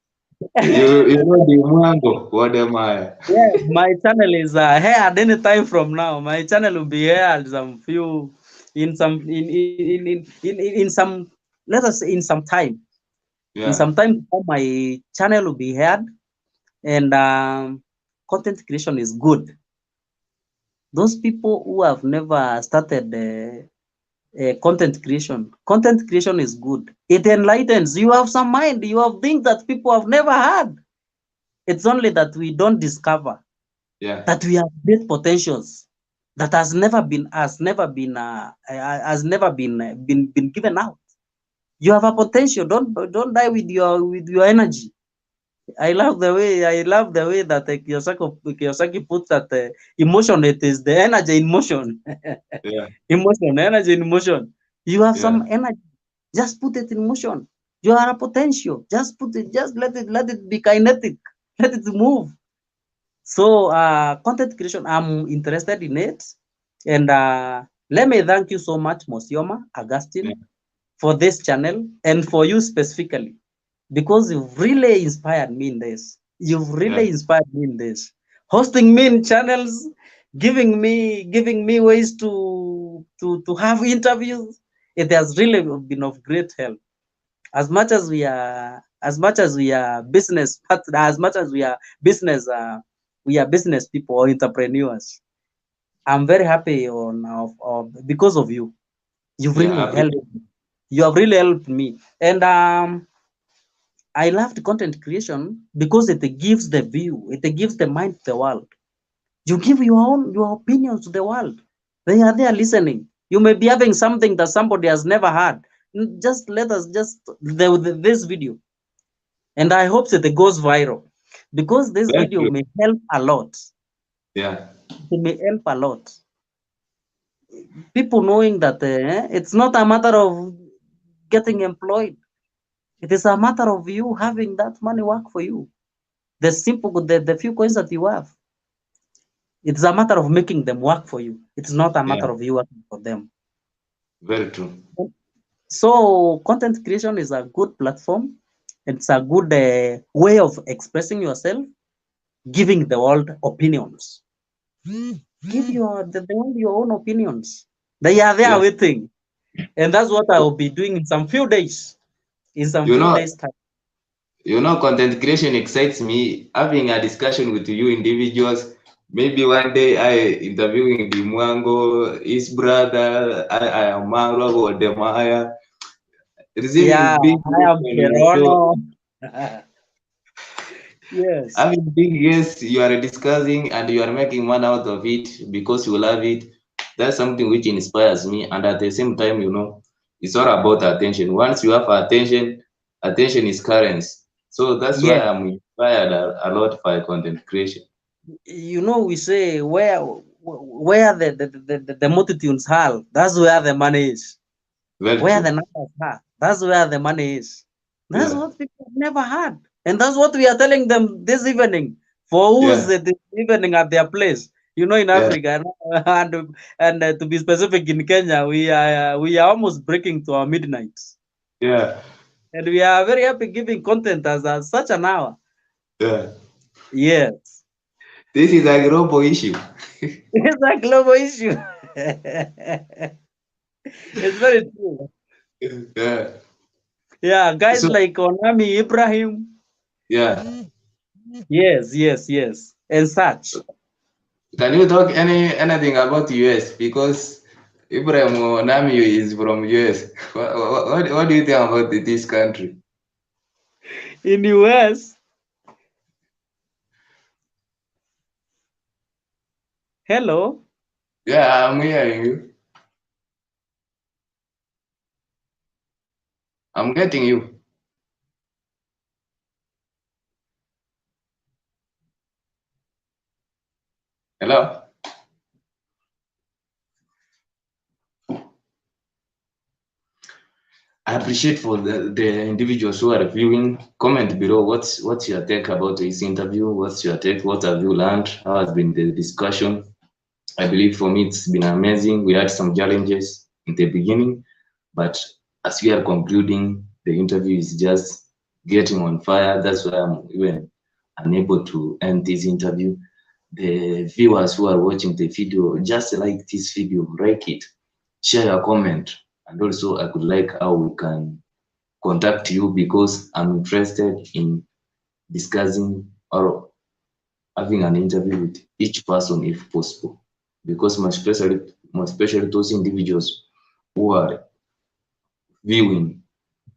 the Mwango, what am I? Yeah, my channel is aired any time from now. My channel will be aired in some, let us say, in some time. In some time, my channel will be aired, and content creation is good. Those people who have never started content creation is good. It enlightens. You have some mind. You have things that people have never had. It's only that we don't discover that we have great potentials that has never been given out. You have a potential. Don't die with your energy. I love the way that Kiyosaki puts that emotion. It is the energy in motion. Energy in motion. You have some energy. Just put it in motion. You are a potential. Just put it. Just let it be kinetic. Let it move. So content creation, I'm interested in it. And let me thank you so much, Mosioma Augustine, for this channel, and for you specifically, because you've really inspired me in this. You've really inspired me in this. Hosting me in channels, giving me ways to have interviews. It has really been of great help. As much as we are business, as much as we are business people or entrepreneurs, I'm very happy because of you. You've really helped. You have really helped me. And I loved content creation because it gives the view, it gives the mind to the world. You give your opinions to the world. They are there listening. You may be having something that somebody has never heard. Just let us this video. And I hope that it goes viral, because this video may help a lot. It may help a lot. People knowing that it's not a matter of getting employed. It is a matter of you having that money work for you. The few coins that you have. It's a matter of making them work for you. It's not a matter of you working for them. Very true. So content creation is a good platform. It's a good way of expressing yourself, giving the world opinions. Give the world your own opinions. They are there waiting. And that's what I will be doing in some few days. In some You few know, days time. content creation excites me. Having a discussion with you individuals. Maybe one day I interviewing Dimwango, his brother, I am Marwa or Demaya, Yeah, receiving big I guests am on your show. Perono. Yes. Having big guests, you are discussing and you are making one out of it because you love it. That's something which inspires me. And at the same time, it's all about attention. Once you have attention, attention is currency. So that's why Yes. I'm inspired a lot by content creation. We say where the multitudes are, that's where the money is. Very Where the true. numbers are, that's where the money is. That's Yeah, what people have never had. And that's what we are telling them this evening. For who's yeah, this evening at their place? In yeah, Africa, and to be specific, in Kenya, we are almost breaking to our midnight, yeah, and we are very happy giving content as such an hour. yeah. Yes, This is a global issue. it's a global issue. It's very true. Yeah. Yeah, guys So like Onami Ibrahim. yeah. Yes, and such. Can you talk anything about US? Because Ibrahim Nami is from US. What do you think about this country? In US, hello. Yeah, I'm hearing you. I'm getting you. Hello? I appreciate for the individuals who are viewing. Comment below what's your take about this interview? What's your take? What have you learned? How has been the discussion? I believe for me it's been amazing. We had some challenges in the beginning, but as we are concluding, the interview is just getting on fire. That's why I'm even unable to end this interview. The viewers who are watching the video, just like this video, like it, share your comment, and also I could like how we can contact you because I'm interested in discussing or having an interview with each person if possible. Because most especially those individuals who are viewing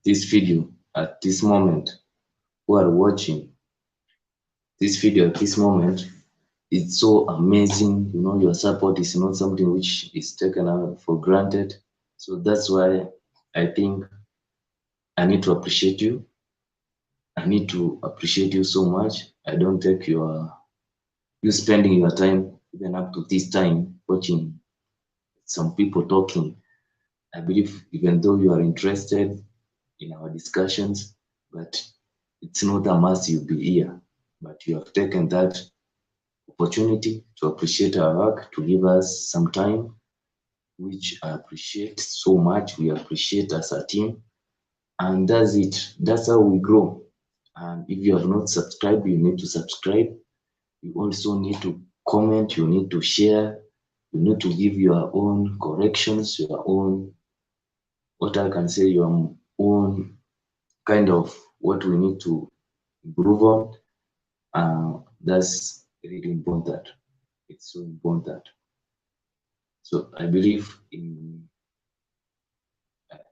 this video at this moment, who are watching this video at this moment, it's so amazing. Your support is not something which is taken out for granted. So that's why I think I need to appreciate you. I need to appreciate you so much. I don't take you spending your time even up to this time watching some people talking. I believe even though you are interested in our discussions, but it's not a must you be here. But you have taken that opportunity to appreciate our work, to give us some time, which I appreciate so much. We appreciate as a team. And that's it. That's how we grow. And if you have not subscribed, you need to subscribe. You also need to comment, you need to share, you need to give your own corrections, your own, what I can say, your own kind of what we need to improve on. That's really important. It's so important. So I believe I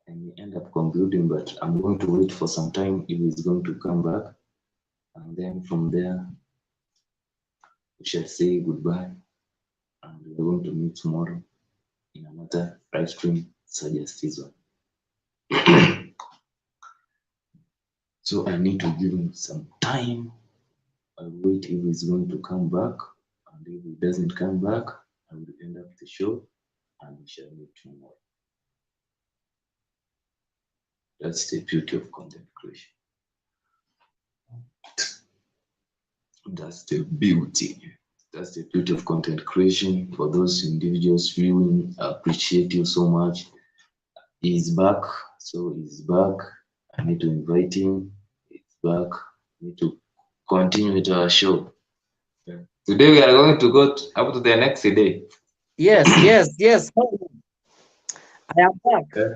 may end up concluding, but I'm going to wait for some time if he's going to come back. And then from there, we shall say goodbye. And we're going to meet tomorrow in another live stream such as this one. So I need to give him some time. I'll wait if he's going to come back. And if he doesn't come back, I will end up the show and we shall meet tomorrow. That's the beauty of content creation. That's the beauty. That's the beauty of content creation. For those individuals viewing, I appreciate you so much. He's back, so he's back. I need to invite him. He's back. I need to continue with our show. Today we are going to go up to the next day. Yes. I am back. Yeah.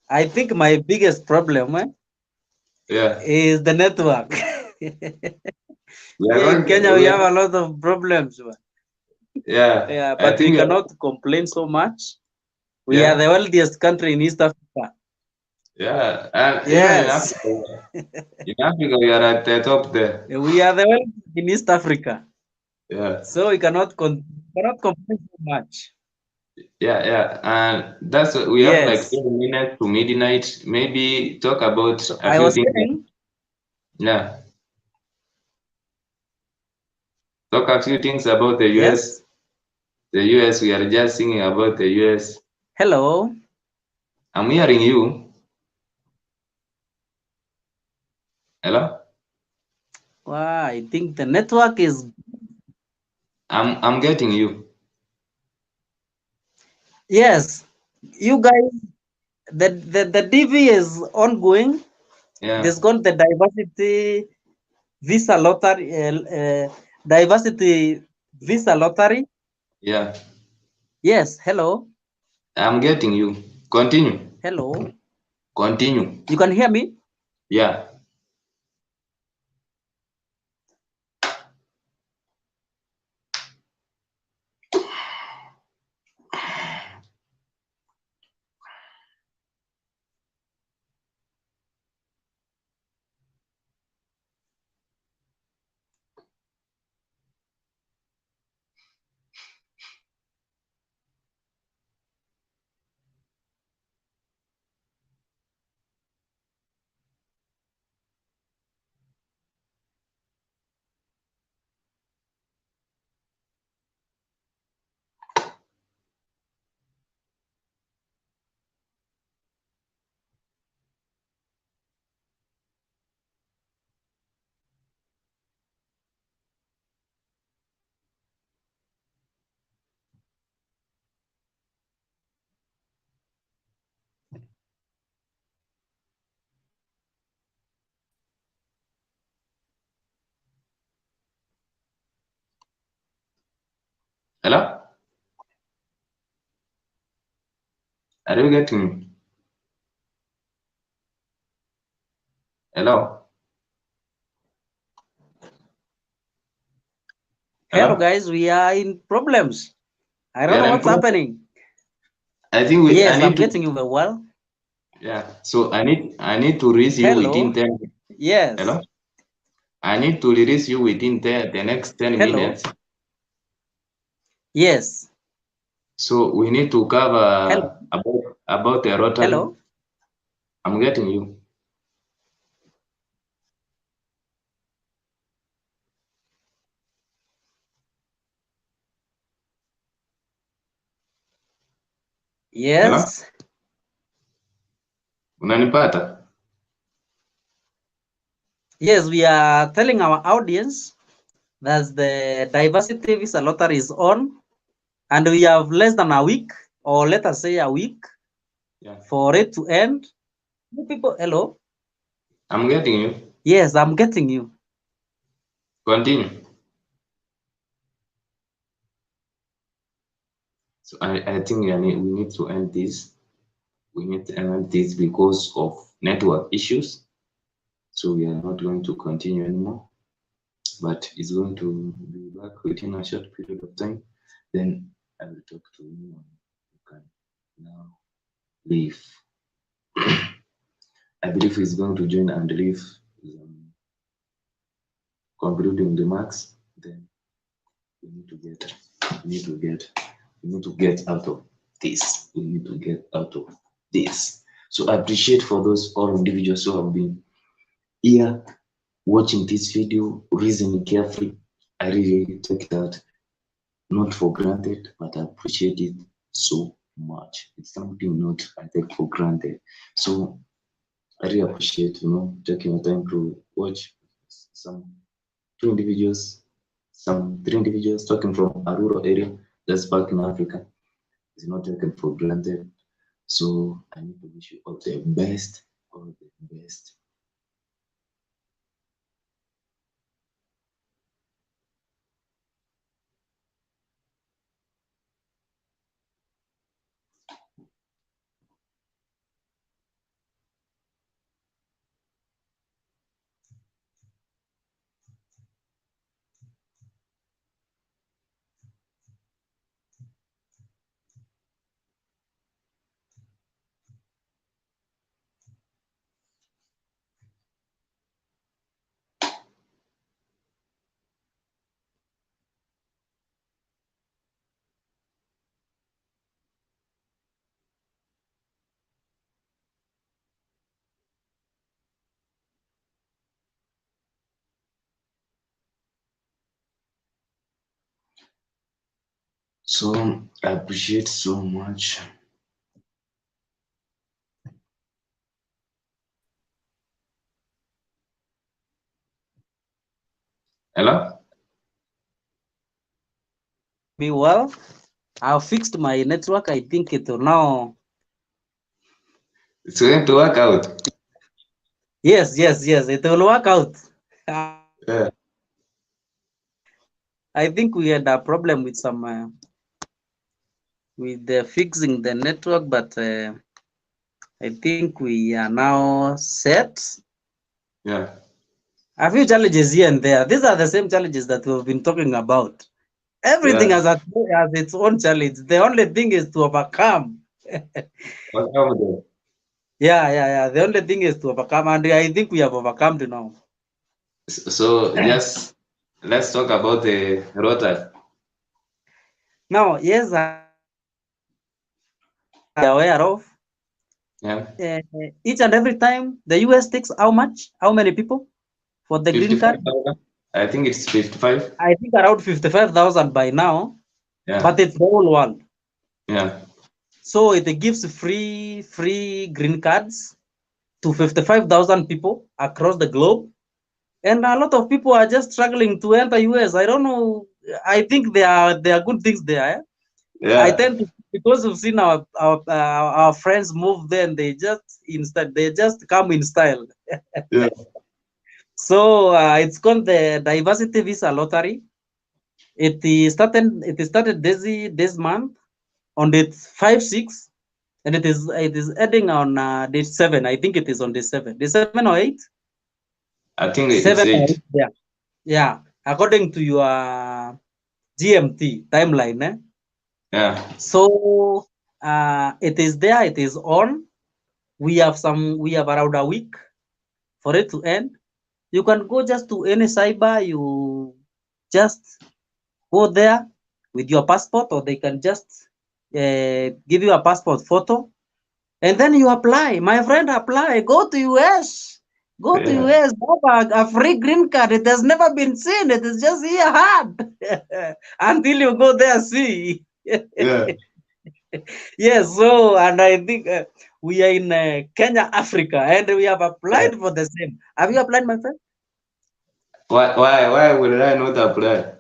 I think my biggest problem Yeah. is the network. We are Here in going. Kenya, we We have are, a lot of problems. yeah. Yeah, I but we think. cannot complain so much. We are the Yeah. wealthiest country in East Africa. Yeah. And even in Yes, Africa, we are at the top there. we are the wealthiest in East Africa. Yeah. So we cannot complain so much. Yeah. Yeah. And that's what we have like Yes. 10 minutes to midnight. Maybe talk about So a I few was things. saying, Yeah. Talk a few things about the US. yes. The US, we are just singing about the US. Hello. I'm hearing you. Hello? Wow, I think the network is I'm getting you. yes. You guys, the DV is ongoing. Yeah. There's got the visa lottery, diversity visa lottery. Yeah. Yes. Hello. I'm getting you. Continue. Hello. Continue. You can hear me? Yeah. Hello? Are you getting me? Hello? Hello, Hello? guys. We are in problems. I We don't are know in what's progress. happening. I think I Yes, I'm need to, getting you very well. yeah. So I need to reach you within Hello. 10. Yes. Hello? I need to release you within the next 10 Hello. minutes. Yes. So we need to Hello. cover about the Rotary. Hello. I'm getting you. Hello? Yes. Unanipata? Yes, we are telling our audience that the diversity visa lottery is on, and we have less than a week, or let us say a week, Yeah. for it to end. People, hello. I'm getting you. Yes, I'm getting you. Continue. So I think we need to end this. We need to end this because of network issues. So we are not going to continue anymore. But it's going to be back within a short period of time. Then I will talk to you and you can now leave. I believe he's going to join and leave concluding remarks. Then we need to get we need to get we need to get out of this. We need to get out of this. So I appreciate for those all individuals who have been here watching this video, reasoning carefully. I really take that not for granted, but I appreciate it so much. It's something not I take for granted. So I really appreciate, taking your time to watch some two individuals, some three individuals talking from a rural area that's back in Africa. It's not taken for granted. So I need to wish you all the best, all the best. So I appreciate so much. Hello? Be well. I fixed my network. I think it will now. It's going to work out. Yes, it will work out. Yeah. I think we had a problem with some with fixing the network, but I think we are now set. Yeah. A few challenges here and there. These are the same challenges that we've been talking about. Everything Yeah. has its own challenge. The only thing is to overcome. What's up with it? Yeah. The only thing is to overcome, and I think we have overcome it now. So just let's talk about the rotas. Now, yes, I am aware of Yeah. each and every time the US takes how much? How many people for the green card? 55,000. I think it's 55. I think around 55,000 by now, Yeah. but it's the whole world. Yeah. So it gives free green cards to 55,000 people across the globe. And a lot of people are just struggling to enter US. I don't know. I think there are good things there. I Yeah. tend to, because we've seen our friends move there, and they just come in style. Yeah. So it's called the Diversity Visa Lottery. It started this month on date 5/6, and it is ending on date 7. I think it is on date 7. Date 7 or 8? I think it's 7 or 8. 8. Yeah. According to your GMT timeline. Yeah. So it is there. It is on. We have around a week for it to end. You can go just to any cyber. You just go there with your passport, or they can just give you a passport photo, and then you apply. My friend, apply. Go to US. Go to Yeah. US. Have a free green card. It has never been seen. It is just here hard until you go there. See. Yeah. Yes. So, and I think we are in Kenya, Africa, and we have Yeah. applied for the same. Have you applied, my friend? Why would I not apply?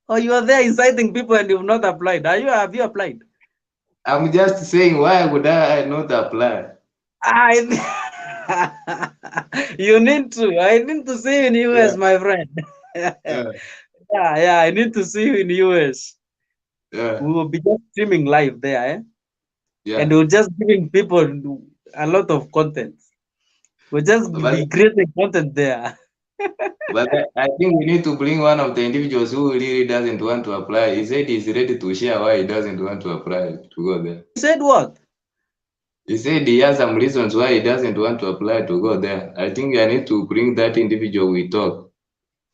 Or you are there inciting people and you've not applied? Have you applied? I'm just saying, why would I not apply? I you need to. I need to see you in US, Yeah. my friend. Yeah. Yeah. I need to see you in US. Yeah. We will be just streaming live there, and Yeah. we're just giving people a lot of content. We'll just But be creating content there. I think we need to bring one of the individuals who really doesn't want to apply. He said he's ready to share why he doesn't want to apply to go there. You said what? He said he has some reasons why he doesn't want to apply to go there. I think I need to bring that individual we talk.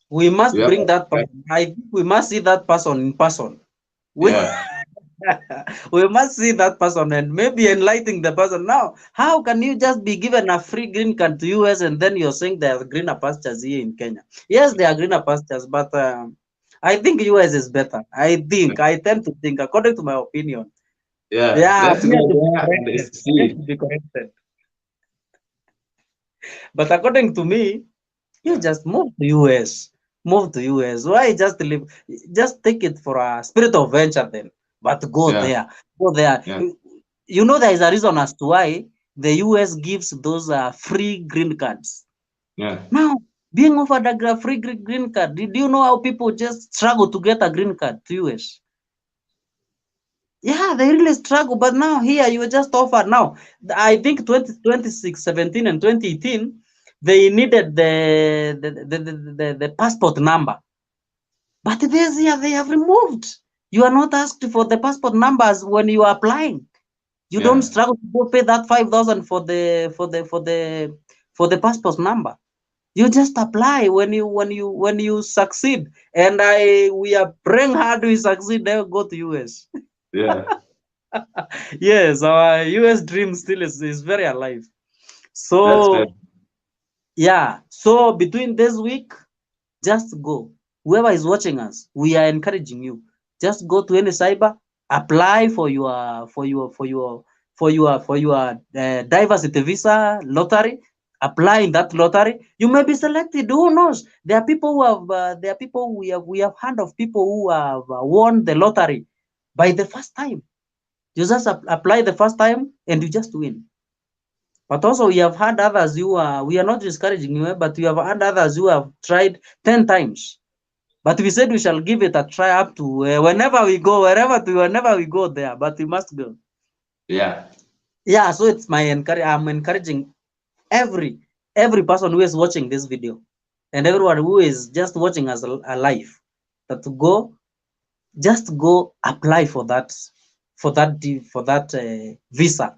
We must You have bring that person. I think we must see that person in person. We, yeah. we must see that person and maybe enlighten the person. Now, how can you just be given a free green card to US and then you're saying there are greener pastures here in Kenya? Yes, there are greener pastures, but I think US is better. I tend to think, according to my opinion. Yeah. Yeah, Let's I'm here go to be there and corrected. I'm here see. to be corrected. But according to me, you Yeah. just move to US. Move to US. Why just live? Just take it for a spirit of venture then. But go Yeah. there. Go there. Yeah. You know there is a reason as to why the US gives those free green cards. Yeah. Now, being offered a free green card, did you know how people just struggle to get a green card to US? Yeah, they really struggle. But now here you were just offered. Now, I think 2026, 17, and 2018, they needed the passport number. But this year they have removed. You are not asked for the passport numbers when you are applying. You don't Yeah. struggle to go pay that 5,000 for the passport number. You just apply when you succeed. And we are praying hard we succeed. Then go to US. Yeah. Yes, our US dream still is very alive. That's fair. So yeah, so between this week, just go. whoever is watching us, we are encouraging you. Just go to any cyber, apply for your diversity visa lottery. Apply in that lottery, you may be selected. Who knows? There are people who have there are people we have heard of people who have won the lottery by the first time. You just apply the first time and you just win. But also we have had others who are, we are not discouraging you, but we have had others who have tried 10 times. But we said we shall give it a try up to whenever we go, whenever we go there, but we must go. Yeah. Yeah, so it's I'm encouraging every person who is watching this video and everyone who is just watching us live, that to go, just go apply for that visa.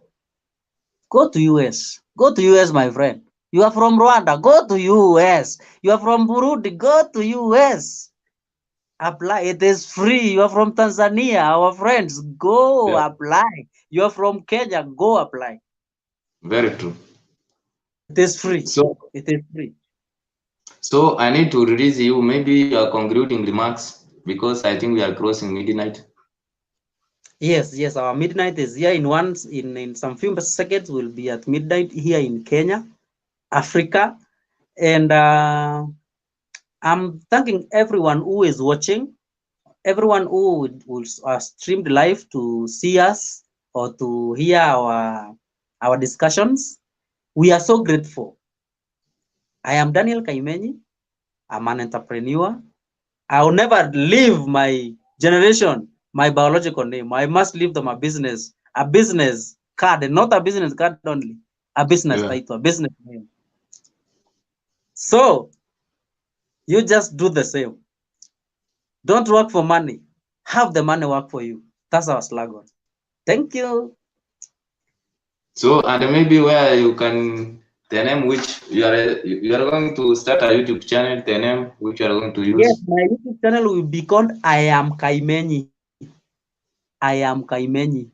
Go to US. Go to US, my friend. You are from Rwanda. Go to US. You are from Burundi. Go to US. Apply. It is free. You are from Tanzania. Our friends, go apply. You are from Kenya. Go apply. Very true. It is free. So it is free. So I need to release you. Maybe your concluding remarks, because I think we are crossing midnight. Yes, our midnight is here in some few seconds. We'll be at midnight here in Kenya, Africa, and I'm thanking everyone who is watching, everyone who will streamed live to see us or to hear our discussions. We are so grateful. I am Daniel Kaimeny. I'm an entrepreneur. I'll never leave my generation, my biological name. I must leave them a business card, and not a business card only, a business title, a business name. So you just do the same. Don't work for money. Have the money work for you. That's our slogan. Thank you. So, and maybe where you can, the name which you are going to start a YouTube channel, the name which you are going to use. Yes, my YouTube channel will be called I Am Kaimeny. I Am Kaimeny.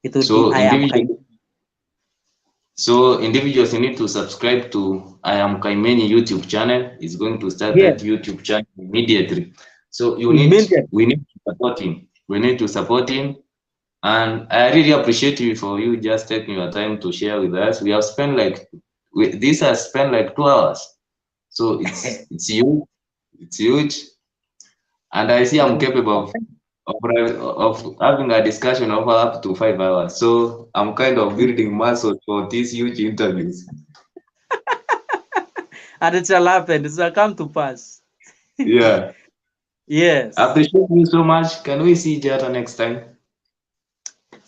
It will be I Am Kaimeny. So individuals need to subscribe to I Am Kaimeny YouTube channel. It's going to start that YouTube channel immediately. So we need to support him. We need to support him. And I really appreciate you for you just taking your time to share with us. We have spent this has spent like 2 hours. So it's huge. It's huge. And I see I'm capable of having a discussion over up to 5 hours. So I'm kind of building muscle for these huge interviews. And it shall happen. It shall come to pass. Yeah. Yes. I appreciate you so much. Can we see each other next time?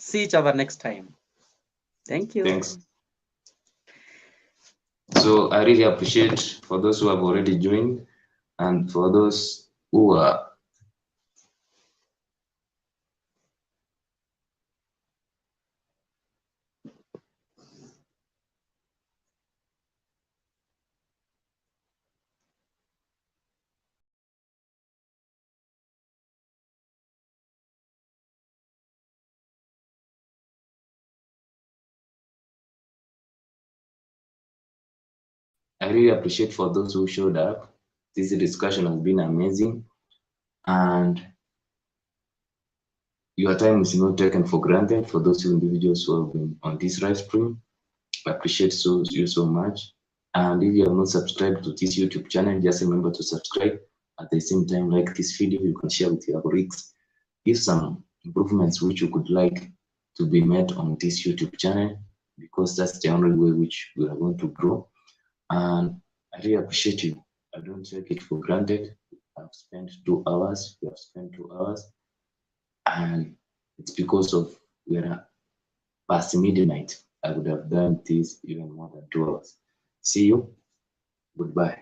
See each other next time. Thank you. Thanks. So I really appreciate for those who have already joined and for those who are I really appreciate for those who showed up. This discussion has been amazing, and your time is not taken for granted. For those individuals who have been on this live stream, I appreciate you so much. And if you have not subscribed to this YouTube channel, just remember to subscribe. At the same time, like this video, you can share with your colleagues. Give some improvements which you could like to be made on this YouTube channel, because that's the only way which we are going to grow. And I really appreciate you. I don't take it for granted. I've spent 2 hours. We have spent 2 hours, and it's because of we are past midnight. I would have done this even more than 2 hours. See you. Goodbye.